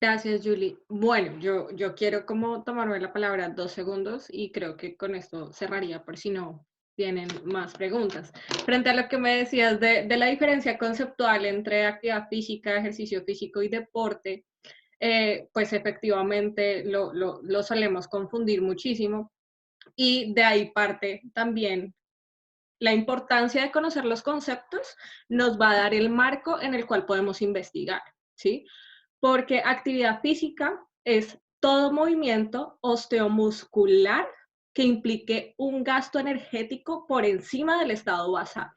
Gracias, Julie. Bueno, yo quiero como tomarme la palabra 2 segundos y creo que con esto cerraría por si no tienen más preguntas. Frente a lo que me decías de la diferencia conceptual entre actividad física, ejercicio físico y deporte, pues efectivamente lo solemos confundir muchísimo y de ahí parte también la importancia de conocer los conceptos, nos va a dar el marco en el cual podemos investigar, ¿sí? Porque actividad física es todo movimiento osteomuscular que implique un gasto energético por encima del estado basal.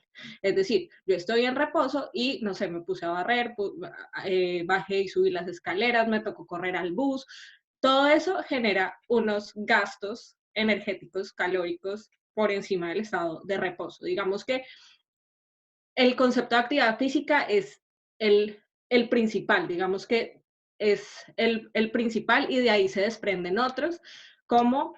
Es decir, yo estoy en reposo y, no sé, me puse a barrer, bajé y subí las escaleras, me tocó correr al bus. Todo eso genera unos gastos energéticos, calóricos, por encima del estado de reposo. Digamos que el concepto de actividad física es el principal, digamos que es el principal y de ahí se desprenden otros, como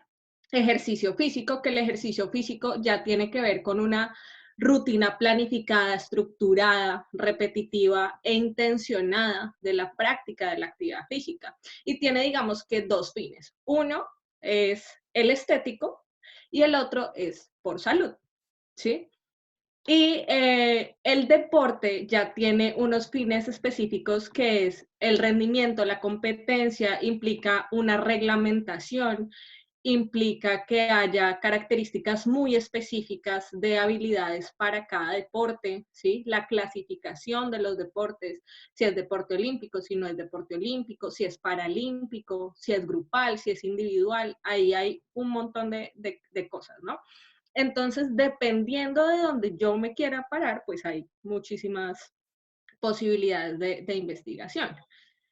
ejercicio físico, que el ejercicio físico ya tiene que ver con una rutina planificada, estructurada, repetitiva e intencionada de la práctica de la actividad física. Y tiene, digamos que, 2 fines. Uno es el estético y el otro es por salud, ¿sí? Y el deporte ya tiene unos fines específicos que es el rendimiento, la competencia, implica una reglamentación, implica que haya características muy específicas de habilidades para cada deporte, ¿sí? La clasificación de los deportes, si es deporte olímpico, si no es deporte olímpico, si es paralímpico, si es grupal, si es individual, ahí hay un montón de cosas, ¿no? Entonces, dependiendo de donde yo me quiera parar, pues hay muchísimas posibilidades de investigación.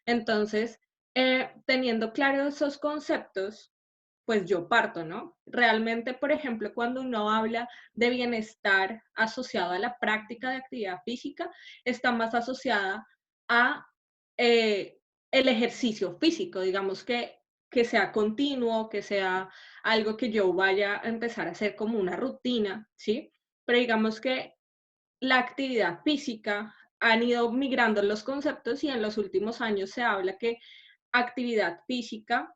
Entonces, teniendo claros esos conceptos, pues yo parto, ¿no? Realmente, por ejemplo, cuando uno habla de bienestar asociado a la práctica de actividad física, está más asociada a el ejercicio físico, digamos que sea continuo, que sea algo que yo vaya a empezar a hacer como una rutina, ¿sí? Pero digamos que la actividad física han ido migrando los conceptos y en los últimos años se habla que actividad física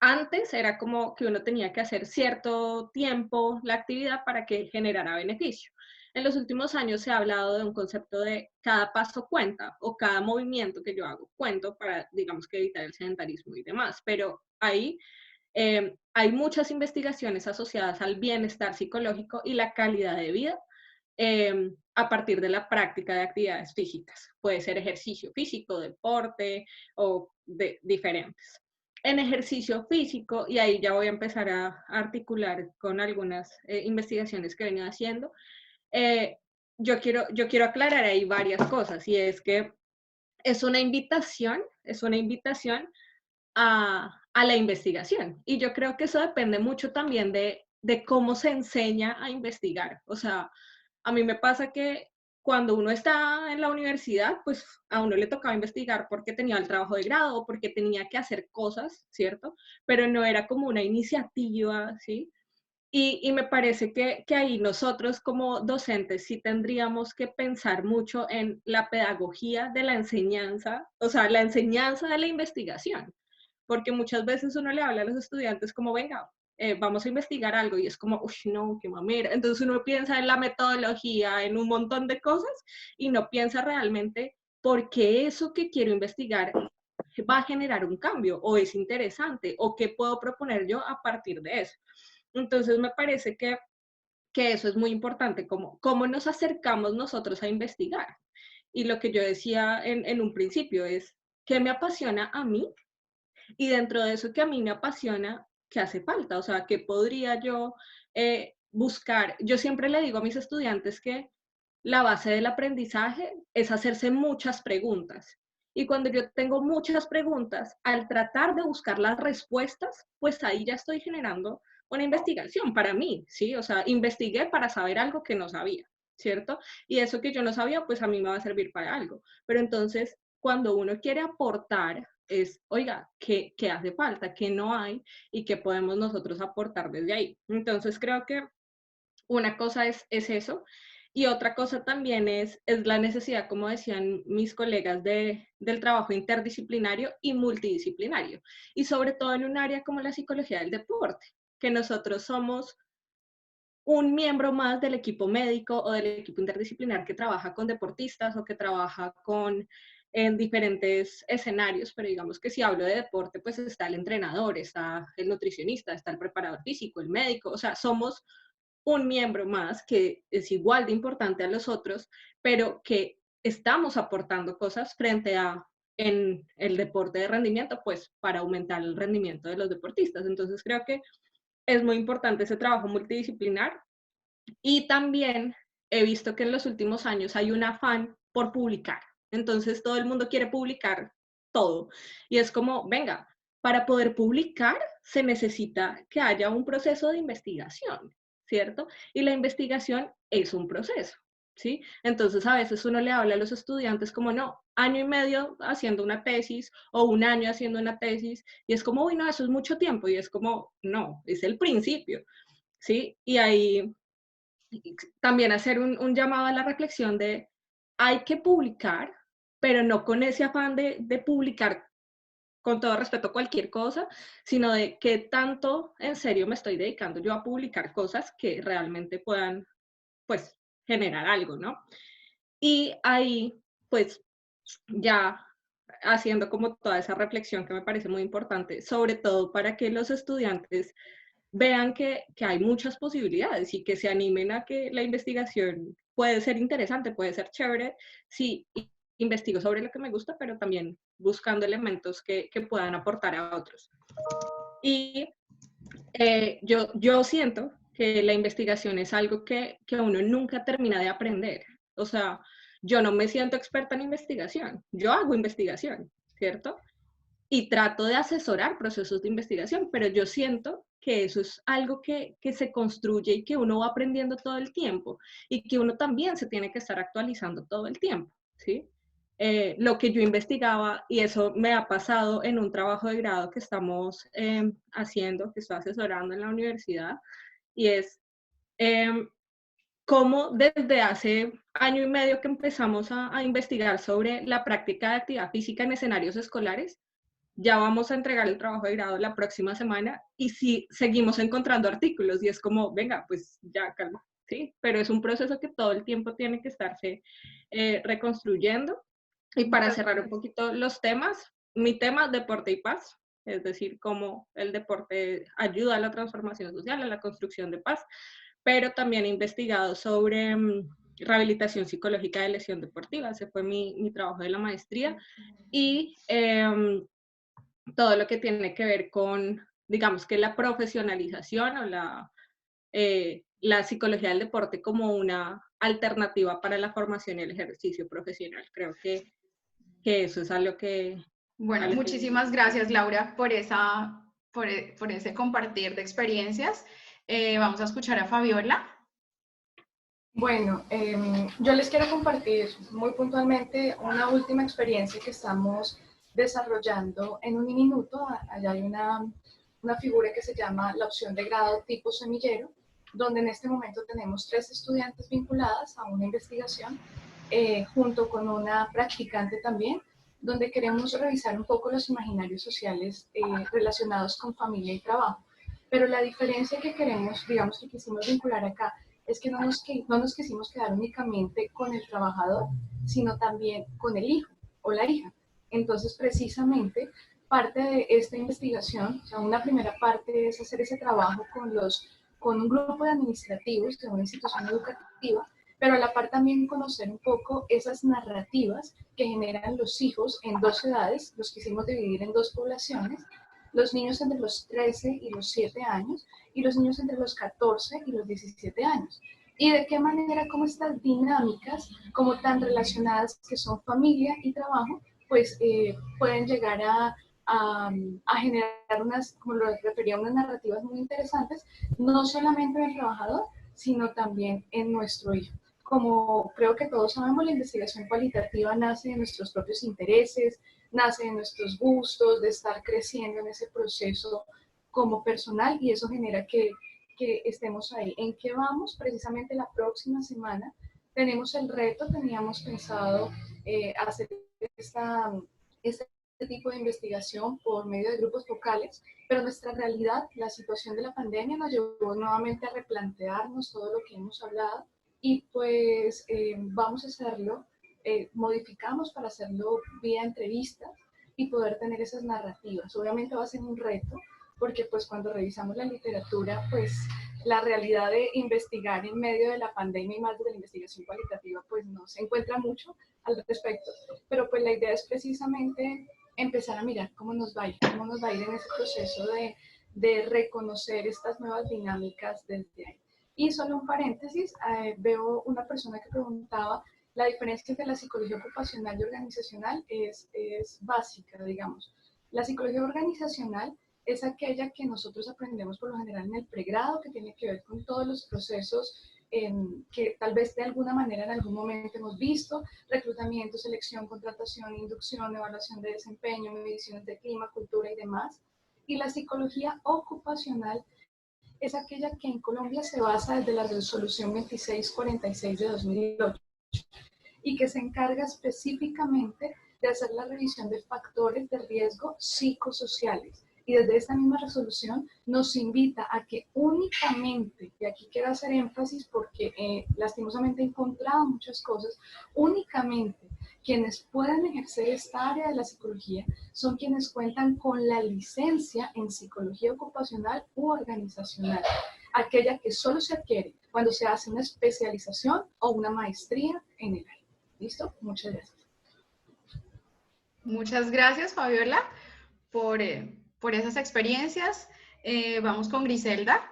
antes era como que uno tenía que hacer cierto tiempo la actividad para que generara beneficio. En los últimos años se ha hablado de un concepto de cada paso cuenta o cada movimiento que yo hago cuento para, digamos que evitar el sedentarismo y demás, pero ahí hay muchas investigaciones asociadas al bienestar psicológico y la calidad de vida a partir de la práctica de actividades físicas. Puede ser ejercicio físico, deporte o de diferentes. En ejercicio físico, y ahí ya voy a empezar a articular con algunas investigaciones que he venido haciendo, yo quiero aclarar ahí varias cosas, y es que es una invitación a la investigación. Y yo creo que eso depende mucho también de cómo se enseña a investigar. O sea, a mí me pasa que cuando uno está en la universidad, pues a uno le tocaba investigar porque tenía el trabajo de grado o porque tenía que hacer cosas, ¿cierto? Pero no era como una iniciativa, ¿sí? Y me parece que ahí nosotros como docentes sí tendríamos que pensar mucho en la pedagogía de la enseñanza, o sea, la enseñanza de la investigación, porque muchas veces uno le habla a los estudiantes como, venga, vamos a investigar algo, y es como, uy, no, qué mamera. Entonces uno piensa en la metodología, en un montón de cosas, y no piensa realmente por qué eso que quiero investigar va a generar un cambio, o es interesante, o qué puedo proponer yo a partir de eso. Entonces me parece que eso es muy importante, como cómo nos acercamos nosotros a investigar. Y lo que yo decía en un principio es, ¿qué me apasiona a mí? Y dentro de eso que a mí me apasiona, ¿qué hace falta? O sea, ¿qué podría yo buscar? Yo siempre le digo a mis estudiantes que la base del aprendizaje es hacerse muchas preguntas. Y cuando yo tengo muchas preguntas, al tratar de buscar las respuestas, pues ahí ya estoy generando una investigación para mí, ¿sí? O sea, investigué para saber algo que no sabía, ¿cierto? Y eso que yo no sabía, pues a mí me va a servir para algo. Pero entonces, cuando uno quiere aportar es, oiga, ¿qué hace falta? ¿Qué no hay? ¿Y qué podemos nosotros aportar desde ahí? Entonces creo que una cosa es eso, y otra cosa también es la necesidad, como decían mis colegas, del trabajo interdisciplinario y multidisciplinario, y sobre todo en un área como la psicología del deporte, que nosotros somos un miembro más del equipo médico o del equipo interdisciplinar que trabaja con deportistas o que trabaja en diferentes escenarios, pero digamos que si hablo de deporte, pues está el entrenador, está el nutricionista, está el preparador físico, el médico, o sea, somos un miembro más que es igual de importante a los otros, pero que estamos aportando cosas frente a en el deporte de rendimiento, pues para aumentar el rendimiento de los deportistas. Entonces creo que es muy importante ese trabajo multidisciplinar, y también he visto que en los últimos años hay un afán por publicar. Entonces todo el mundo quiere publicar todo. Y es como, venga, para poder publicar se necesita que haya un proceso de investigación, ¿cierto? Y la investigación es un proceso, ¿sí? Entonces a veces uno le habla a los estudiantes como, no, año y medio haciendo una tesis o un año haciendo una tesis, y es como, uy, no, eso es mucho tiempo, y es como, no, es el principio, ¿sí? Y ahí también hacer un llamado a la reflexión de hay que publicar, pero no con ese afán de publicar con todo respeto cualquier cosa, sino de qué tanto en serio me estoy dedicando yo a publicar cosas que realmente puedan, pues, generar algo, ¿no? Y ahí, pues, ya haciendo como toda esa reflexión que me parece muy importante, sobre todo para que los estudiantes vean que hay muchas posibilidades y que se animen a que la investigación puede ser interesante, puede ser chévere, sí, investigo sobre lo que me gusta, pero también buscando elementos que puedan aportar a otros. Y yo siento que la investigación es algo que uno nunca termina de aprender. O sea, yo no me siento experta en investigación, yo hago investigación, ¿cierto? Y trato de asesorar procesos de investigación, pero yo siento que eso es algo que se construye y que uno va aprendiendo todo el tiempo, y que uno también se tiene que estar actualizando todo el tiempo, ¿sí? Lo que yo investigaba, y eso me ha pasado en un trabajo de grado que estamos haciendo, que estoy asesorando en la universidad, y es cómo desde hace año y medio que empezamos a investigar sobre la práctica de actividad física en escenarios escolares, ya vamos a entregar el trabajo de grado la próxima semana, y si seguimos encontrando artículos, y es como, venga, pues ya calma, ¿sí? Pero es un proceso que todo el tiempo tiene que estarse reconstruyendo. Y para cerrar un poquito los temas, mi tema, deporte y paz, es decir, cómo el deporte ayuda a la transformación social, a la construcción de paz, pero también he investigado sobre rehabilitación psicológica de lesión deportiva, ese fue mi trabajo de la maestría, y todo lo que tiene que ver con, digamos que la profesionalización o la psicología del deporte como una alternativa para la formación y el ejercicio profesional. Creo que eso es algo que... Bueno, muchísimas gracias, Laura, por ese compartir de experiencias. Vamos a escuchar a Fabiola. Bueno, yo les quiero compartir muy puntualmente una última experiencia que estamos desarrollando en un minuto. Allá hay una figura que se llama la opción de grado tipo semillero, donde en este momento tenemos 3 estudiantes vinculadas a una investigación, junto con una practicante también, donde queremos revisar un poco los imaginarios sociales relacionados con familia y trabajo. Pero la diferencia que queremos, digamos que quisimos vincular acá, es que no nos quisimos quedar únicamente con el trabajador, sino también con el hijo o la hija. Entonces, precisamente, parte de esta investigación, o sea, una primera parte es hacer ese trabajo con un grupo de administrativos de una institución educativa, pero a la par también conocer un poco esas narrativas que generan los hijos en 2 edades, los quisimos dividir en 2 poblaciones, los niños entre los 13 y los 7 años y los niños entre los 14 y los 17 años. Y de qué manera, cómo estas dinámicas, como tan relacionadas que son familia y trabajo, pues pueden llegar a generar unas, como lo refería, unas narrativas muy interesantes, no solamente en el trabajador, sino también en nuestro hijo. como creo que todos sabemos, la investigación cualitativa nace de nuestros propios intereses, nace de nuestros gustos, de estar creciendo en ese proceso como personal, y eso genera que estemos ahí. ¿En qué vamos? Precisamente la próxima semana tenemos el reto, teníamos pensado hacer este tipo de investigación por medio de grupos focales, pero nuestra realidad, la situación de la pandemia nos llevó nuevamente a replantearnos todo lo que hemos hablado, y pues vamos a hacerlo, modificamos para hacerlo vía entrevistas y poder tener esas narrativas. Obviamente va a ser un reto, porque pues cuando revisamos la literatura, pues la realidad de investigar en medio de la pandemia y más de la investigación cualitativa, pues no se encuentra mucho al respecto. Pero pues la idea es precisamente empezar a mirar cómo nos va a ir en ese proceso de reconocer estas nuevas dinámicas desde ahí. Y solo un paréntesis, veo una persona que preguntaba, la diferencia entre la psicología ocupacional y organizacional es básica, digamos. La psicología organizacional es aquella que nosotros aprendemos por lo general en el pregrado, que tiene que ver con todos los procesos que tal vez de alguna manera en algún momento hemos visto: reclutamiento, selección, contratación, inducción, evaluación de desempeño, mediciones de clima, cultura y demás. Y la psicología ocupacional es aquella que en Colombia se basa desde la resolución 2646 de 2008 y que se encarga específicamente de hacer la revisión de factores de riesgo psicosociales. Y desde esta misma resolución nos invita a que únicamente, y aquí quiero hacer énfasis porque lastimosamente he encontrado muchas cosas, únicamente quienes puedan ejercer esta área de la psicología son quienes cuentan con la licencia en psicología ocupacional u organizacional, aquella que solo se adquiere cuando se hace una especialización o una maestría en el área. ¿Listo? Muchas gracias. Muchas gracias, Fabiola, por esas experiencias. Vamos con Griselda.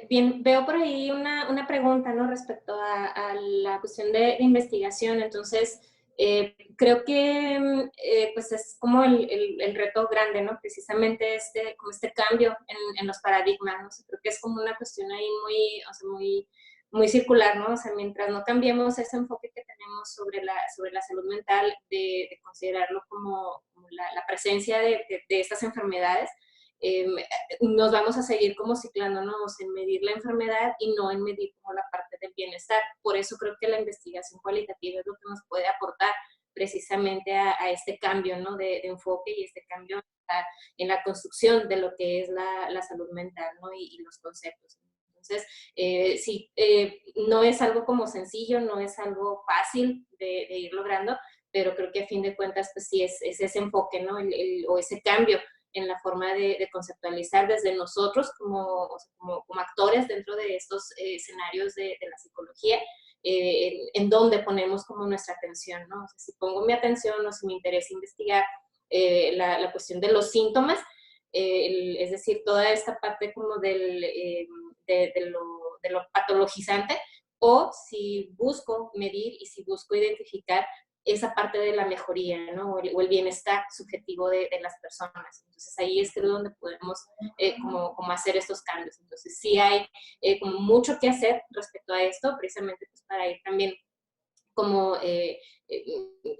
Bien, veo por ahí una pregunta, ¿no?, respecto a la cuestión de investigación. Entonces, creo que pues es como el reto grande, ¿no? Precisamente como este cambio en los paradigmas, ¿no? O sea, creo que es como una cuestión ahí muy, o sea, muy circular, ¿no? O sea, mientras no cambiemos ese enfoque que tenemos sobre la salud mental, de considerarlo como la presencia de estas enfermedades, nos vamos a seguir como ciclándonos en medir la enfermedad y no en medir como la parte del bienestar. Por eso creo que la investigación cualitativa es lo que nos puede aportar precisamente a este cambio, ¿no?, de enfoque, y este cambio en la construcción de lo que es la salud mental, ¿no?, y los conceptos. Entonces, sí, no es algo como sencillo, no es algo fácil de ir logrando, pero creo que a fin de cuentas, pues sí, es ese enfoque, ¿no?, o ese cambio en la forma de conceptualizar desde nosotros como actores dentro de estos escenarios de la psicología, en donde ponemos como nuestra atención, ¿no? O sea, si pongo mi atención o si me interesa investigar la cuestión de los síntomas, es decir, toda esta parte como de lo patologizante, o si busco medir y si busco identificar esa parte de la mejoría, ¿no?, o el bienestar subjetivo de las personas. Entonces ahí es creo donde podemos como hacer estos cambios. Entonces sí hay como mucho que hacer respecto a esto, precisamente pues para ir también como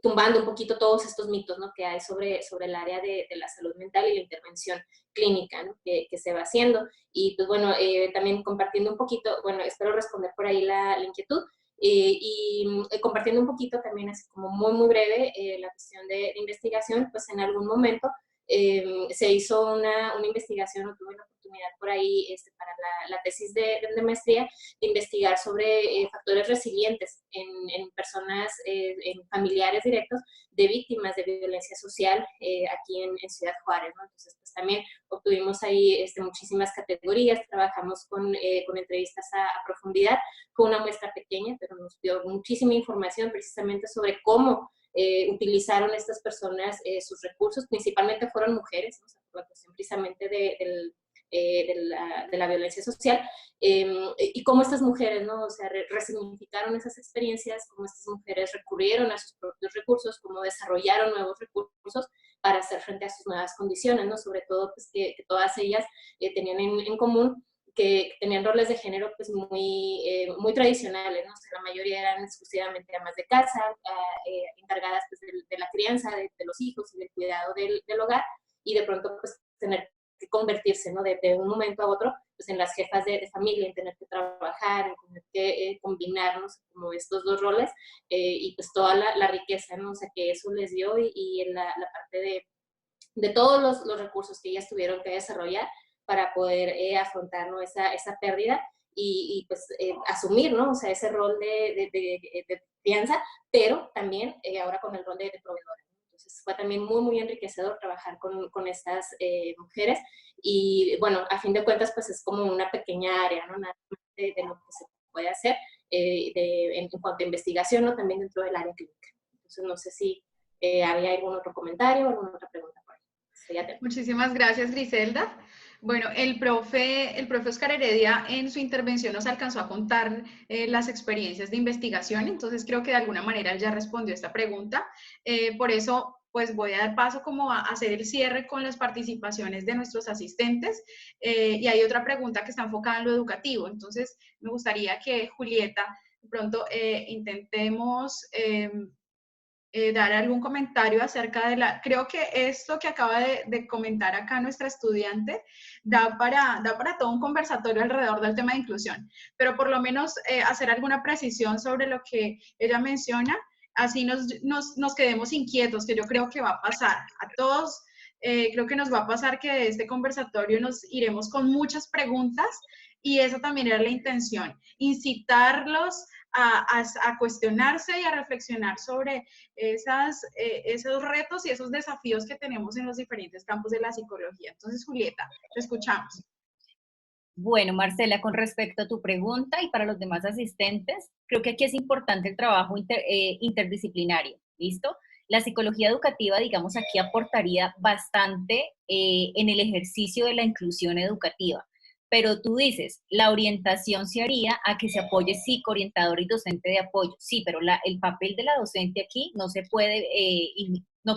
tumbando un poquito todos estos mitos, ¿no?, que hay sobre el área de la salud mental y la intervención clínica, ¿no?, que se va haciendo. Y pues bueno, también compartiendo un poquito, bueno, espero responder por ahí la inquietud, y compartiendo un poquito también, así como muy breve, la cuestión de investigación. Pues en algún momento se hizo una investigación, o tuve la oportunidad por ahí para la tesis de maestría, de investigar sobre factores resilientes en personas, en familiares directos de víctimas de violencia social aquí en Ciudad Juárez, ¿no? Entonces, pues también obtuvimos ahí muchísimas categorías, trabajamos con entrevistas a profundidad. Fue una muestra pequeña, pero nos dio muchísima información precisamente sobre cómo utilizaron estas personas sus recursos. Principalmente fueron mujeres, ¿no? O sea, por la cuestión precisamente de la violencia social, y cómo estas mujeres, ¿no?, o sea, resignificaron esas experiencias, cómo estas mujeres recurrieron a sus propios recursos, cómo desarrollaron nuevos recursos para hacer frente a sus nuevas condiciones, ¿no? Sobre todo, pues, que todas ellas tenían en común que tenían roles de género pues muy tradicionales, ¿no? O sea, la mayoría eran exclusivamente amas de casa, encargadas pues, de la crianza de los hijos y del cuidado del hogar, y de pronto pues tener que convertirse, ¿no? De un momento a otro, pues en las jefas de familia, en tener que trabajar, en tener que combinarnos como estos dos roles, y pues toda la riqueza, ¿no? O sea, que eso les dio, y en la parte de todos los recursos que ellas tuvieron que desarrollar para poder afrontar, ¿no? esa pérdida y pues asumir, ¿no? O sea, ese rol de crianza, pero también ahora con el rol de proveedora. Entonces fue también muy enriquecedor trabajar con estas mujeres, y bueno, a fin de cuentas pues es como una pequeña área, ¿no? Nada más de lo que se puede hacer en cuanto a investigación, ¿no? También dentro del área clínica. Entonces no sé si había algún otro comentario o alguna otra pregunta por ahí. Muchísimas gracias, Griselda. Bueno, el profe Oscar Heredia en su intervención nos alcanzó a contar las experiencias de investigación, entonces creo que de alguna manera él ya respondió esta pregunta. Por eso, pues voy a dar paso como a hacer el cierre con las participaciones de nuestros asistentes, y hay otra pregunta que está enfocada en lo educativo, entonces me gustaría que Julieta, de pronto intentemos dar algún comentario acerca de creo que esto que acaba de comentar acá nuestra estudiante da para todo un conversatorio alrededor del tema de inclusión, pero por lo menos hacer alguna precisión sobre lo que ella menciona, así nos quedemos inquietos, que yo creo que va a pasar a todos. Creo que nos va a pasar que de este conversatorio nos iremos con muchas preguntas, y esa también era la intención, incitarlos a cuestionarse y a reflexionar sobre esos retos y esos desafíos que tenemos en los diferentes campos de la psicología. Entonces, Julieta, te escuchamos. Bueno, Marcela, con respecto a tu pregunta y para los demás asistentes, creo que aquí es importante el trabajo interdisciplinario, ¿listo? La psicología educativa, digamos, aquí aportaría bastante en el ejercicio de la inclusión educativa. Pero tú dices, la orientación se haría a que se apoye psicoorientador y docente de apoyo. Sí, pero el papel de la docente aquí no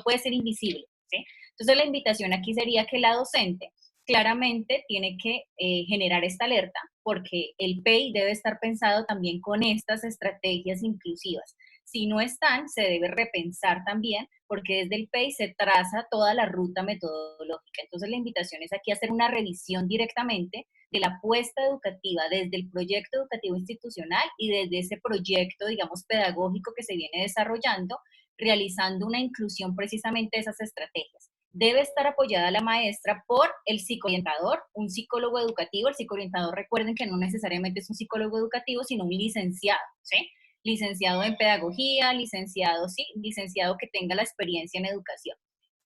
puede ser invisible, ¿sí? Entonces la invitación aquí sería que la docente claramente tiene que generar esta alerta, porque el PEI debe estar pensado también con estas estrategias inclusivas. Si no están, se debe repensar también, porque desde el PEI se traza toda la ruta metodológica. Entonces la invitación es aquí a hacer una revisión directamente de la apuesta educativa desde el proyecto educativo institucional y desde ese proyecto, digamos, pedagógico que se viene desarrollando, realizando una inclusión precisamente de esas estrategias. Debe estar apoyada la maestra por el psicoorientador, un psicólogo educativo. El psicoorientador, recuerden que no necesariamente es un psicólogo educativo, sino un licenciado, ¿sí? Licenciado en pedagogía, licenciado que tenga la experiencia en educación.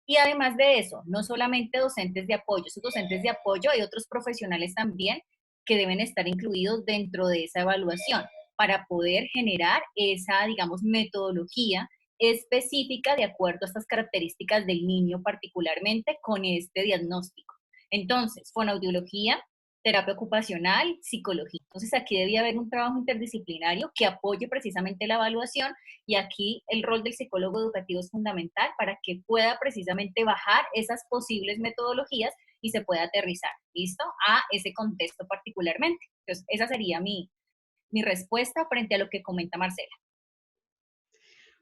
Y además de eso, no solamente docentes de apoyo, esos docentes de apoyo, hay otros profesionales también que deben estar incluidos dentro de esa evaluación para poder generar esa, digamos, metodología específica de acuerdo a estas características del niño particularmente con este diagnóstico. Entonces, fonoaudiología, terapia ocupacional, psicología. Entonces aquí debía haber un trabajo interdisciplinario que apoye precisamente la evaluación, y aquí el rol del psicólogo educativo es fundamental para que pueda precisamente bajar esas posibles metodologías y se pueda aterrizar, ¿listo? A ese contexto particularmente. Entonces esa sería mi respuesta frente a lo que comenta Marcela.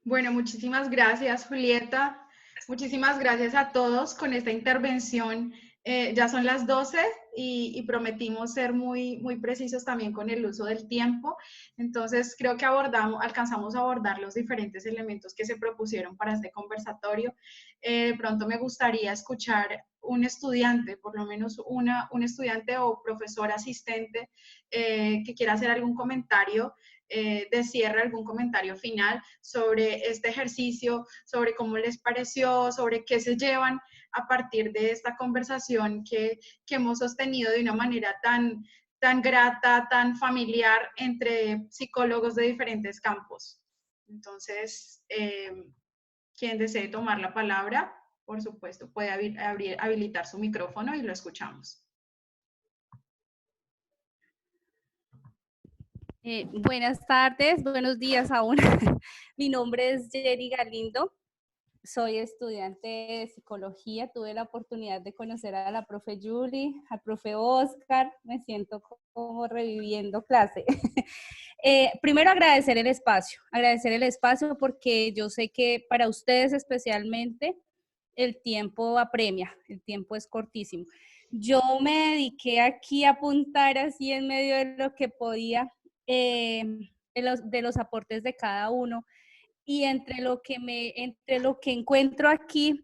Bueno, muchísimas gracias, Julieta. Muchísimas gracias a todos con esta intervención. Ya son las 12 y prometimos ser muy precisos también con el uso del tiempo. Entonces, creo que alcanzamos a abordar los diferentes elementos que se propusieron para este conversatorio. De pronto me gustaría escuchar un estudiante, por lo menos un estudiante o profesor asistente que quiera hacer algún comentario de cierre, algún comentario final sobre este ejercicio, sobre cómo les pareció, sobre qué se llevan a partir de esta conversación que hemos sostenido de una manera tan grata, tan familiar entre psicólogos de diferentes campos. Entonces, quien desee tomar la palabra, por supuesto, puede habilitar su micrófono y lo escuchamos. Buenas tardes, buenos días aún. Mi nombre es Jerry Galindo. soy estudiante de psicología, tuve la oportunidad de conocer a la profe Julie, al profe Oscar, me siento como reviviendo clase. Primero agradecer el espacio porque yo sé que para ustedes especialmente el tiempo apremia, el tiempo es cortísimo. Yo me dediqué aquí a apuntar así en medio de lo que podía, de los aportes de cada uno, y entre lo que encuentro aquí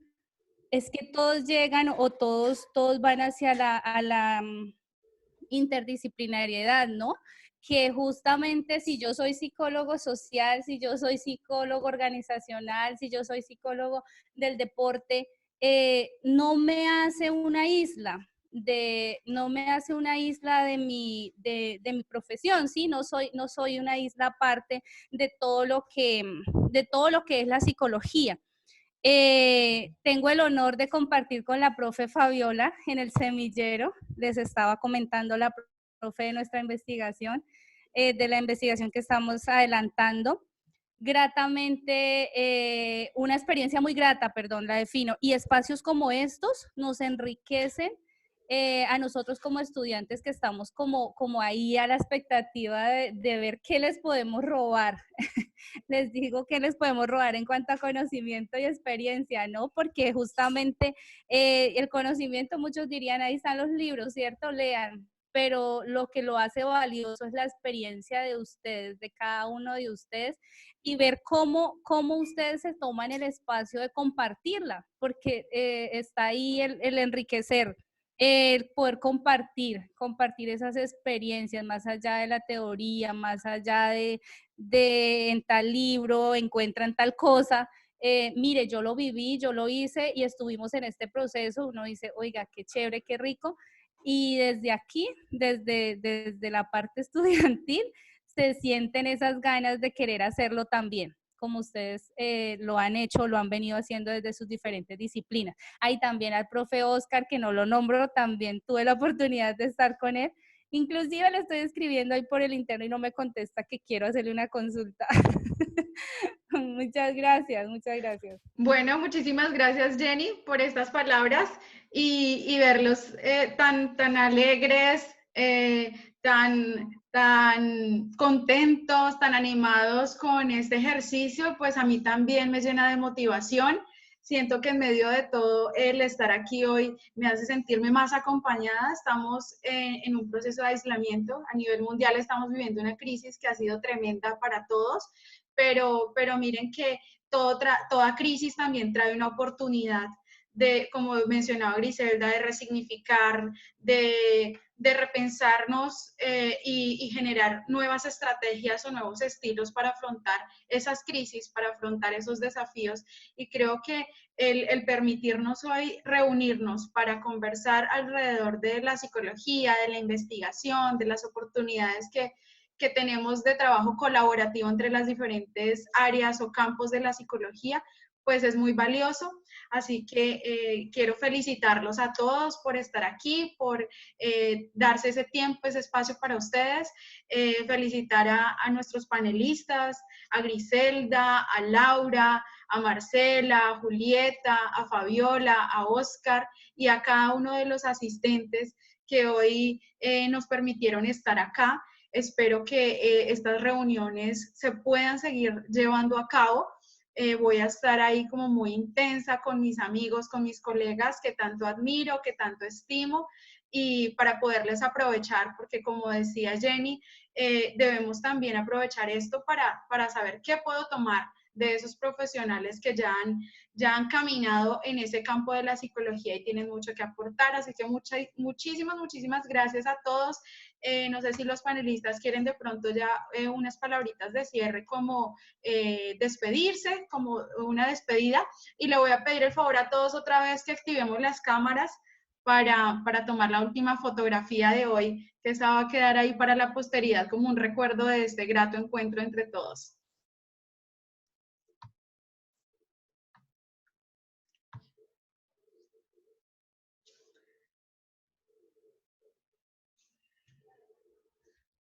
es que todos llegan o todos van hacia la interdisciplinariedad, ¿no? Que justamente si yo soy psicólogo social, si yo soy psicólogo organizacional, si yo soy psicólogo del deporte, no me hace una isla. No me hace una isla de mi profesión, ¿sí? No soy una isla aparte de todo lo que es la psicología. Tengo el honor de compartir con la profe Fabiola en el semillero. Les estaba comentando la profe de nuestra investigación, de la investigación que estamos adelantando. Una experiencia muy grata, perdón, la defino. Y espacios como estos nos enriquecen a nosotros como estudiantes que estamos como ahí a la expectativa de ver qué les podemos robar. Les digo que les podemos robar en cuanto a conocimiento y experiencia, ¿no? Porque justamente el conocimiento, muchos dirían, ahí están los libros, ¿cierto? Lean, pero lo que lo hace valioso es la experiencia de ustedes, de cada uno de ustedes, y ver cómo ustedes se toman el espacio de compartirla, porque está ahí el enriquecer, el poder compartir esas experiencias más allá de la teoría, más allá de en tal libro, encuentran tal cosa. Mire, yo lo viví, yo lo hice y estuvimos en este proceso. Uno dice, oiga, qué chévere, qué rico. Y desde aquí, desde la parte estudiantil, se sienten esas ganas de querer hacerlo también, como ustedes lo han hecho, lo han venido haciendo desde sus diferentes disciplinas. Ahí también al profe Oscar, que no lo nombro, también tuve la oportunidad de estar con él. Inclusive le estoy escribiendo ahí por el interno y no me contesta que quiero hacerle una consulta. Muchas gracias, muchas gracias. Bueno, muchísimas gracias Jenny por estas palabras y verlos tan alegres, tan contentos, tan animados con este ejercicio, pues a mí también me llena de motivación. Siento que en medio de todo el estar aquí hoy me hace sentirme más acompañada. Estamos en un proceso de aislamiento. A nivel mundial estamos viviendo una crisis que ha sido tremenda para todos, pero miren que toda crisis también trae una oportunidad de, como mencionaba Griselda, de resignificar, de repensarnos y generar nuevas estrategias o nuevos estilos para afrontar esas crisis, para afrontar esos desafíos. Y creo que el permitirnos hoy reunirnos para conversar alrededor de la psicología, de la investigación, de las oportunidades que tenemos de trabajo colaborativo entre las diferentes áreas o campos de la psicología, pues es muy valioso. Así que quiero felicitarlos a todos por estar aquí, por darse ese tiempo, ese espacio para ustedes. Felicitar a nuestros panelistas, a Griselda, a Laura, a Marcela, a Julieta, a Fabiola, a Oscar y a cada uno de los asistentes que hoy nos permitieron estar acá. Espero que estas reuniones se puedan seguir llevando a cabo. Voy a estar ahí como muy intensa con mis amigos, con mis colegas que tanto admiro, que tanto estimo, y para poderles aprovechar, porque como decía Jenny, debemos también aprovechar esto para saber qué puedo tomar de esos profesionales que ya han caminado en ese campo de la psicología y tienen mucho que aportar. Así que muchísimas gracias a todos. No sé si los panelistas quieren de pronto ya unas palabritas de cierre, como despedirse, como una despedida, y le voy a pedir el favor a todos otra vez que activemos las cámaras para tomar la última fotografía de hoy, que esa va a quedar ahí para la posteridad como un recuerdo de este grato encuentro entre todos.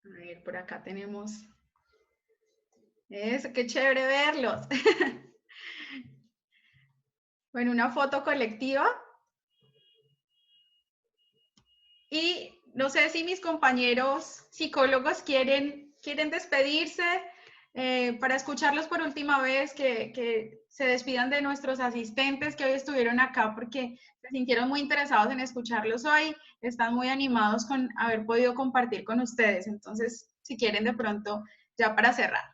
A ver, por acá tenemos. Eso, qué chévere verlos. Bueno, una foto colectiva. Y no sé si mis compañeros psicólogos quieren despedirse para escucharlos por última vez, que se despidan de nuestros asistentes que hoy estuvieron acá porque se sintieron muy interesados en escucharlos hoy, están muy animados con haber podido compartir con ustedes. Entonces, si quieren de pronto, ya para cerrar.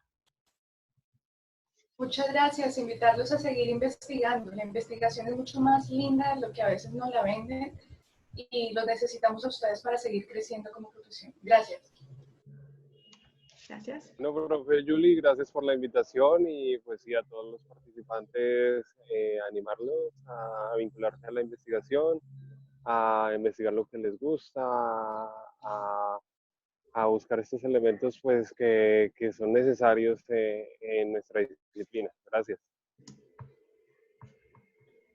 Muchas gracias, invitarlos a seguir investigando. La investigación es mucho más linda de lo que a veces nos la venden y los necesitamos a ustedes para seguir creciendo como profesión. Gracias. Gracias. No, profe Julie, gracias por la invitación y pues sí, a todos los participantes animarlos a vincularse a la investigación, a investigar lo que les gusta, a buscar estos elementos pues que son necesarios en nuestra disciplina. Gracias.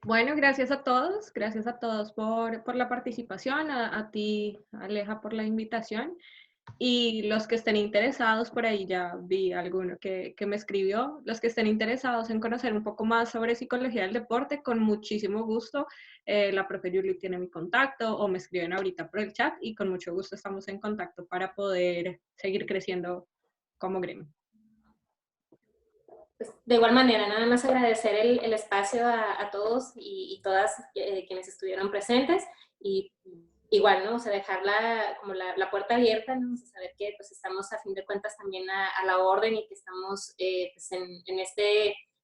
Bueno, gracias a todos por la participación, a ti, Aleja, por la invitación. Y los que estén interesados, por ahí ya vi alguno que me escribió, los que estén interesados en conocer un poco más sobre psicología del deporte, con muchísimo gusto, la profe Julie tiene mi contacto o me escriben ahorita por el chat y con mucho gusto estamos en contacto para poder seguir creciendo como gremio. Pues, de igual manera, nada más agradecer el espacio a todos y todas quienes estuvieron presentes y igual, ¿no? O sea, dejar como la puerta abierta, ¿no? O sea, saber que pues estamos a fin de cuentas también a la orden y que estamos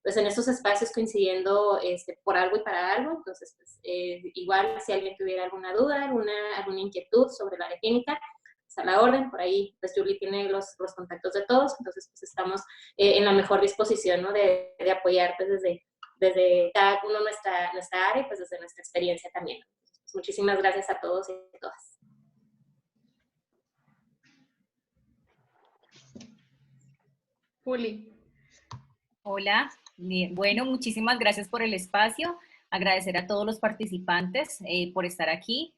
pues en estos espacios coincidiendo por algo y para algo. Entonces, pues, igual si alguien tuviera alguna duda, alguna inquietud sobre la área clínica, a la orden, por ahí pues Julie tiene los contactos de todos, entonces pues estamos en la mejor disposición, ¿no? de apoyarte desde cada uno nuestra área y pues desde nuestra experiencia también. Entonces, pues, muchísimas gracias a todos y a todas. Juli. Hola, bueno, muchísimas gracias por el espacio, agradecer a todos los participantes por estar aquí.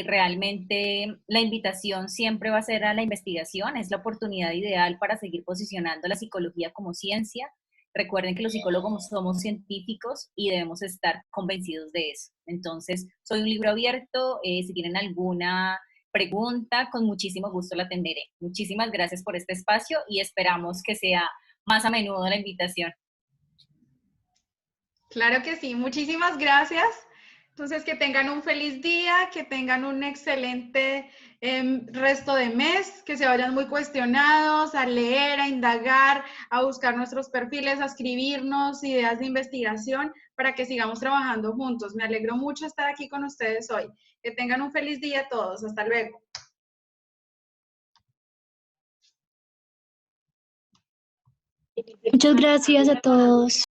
Realmente la invitación siempre va a ser a la investigación, es la oportunidad ideal para seguir posicionando la psicología como ciencia. Recuerden que los psicólogos somos científicos y debemos estar convencidos de eso. Entonces, soy un libro abierto, si tienen alguna pregunta, con muchísimo gusto la atenderé. Muchísimas gracias por este espacio y esperamos que sea más a menudo la invitación. Claro que sí, muchísimas gracias. Entonces, que tengan un feliz día, que tengan un excelente resto de mes, que se vayan muy cuestionados a leer, a indagar, a buscar nuestros perfiles, a escribirnos ideas de investigación para que sigamos trabajando juntos. Me alegro mucho estar aquí con ustedes hoy. Que tengan un feliz día a todos. Hasta luego. Muchas gracias a todos.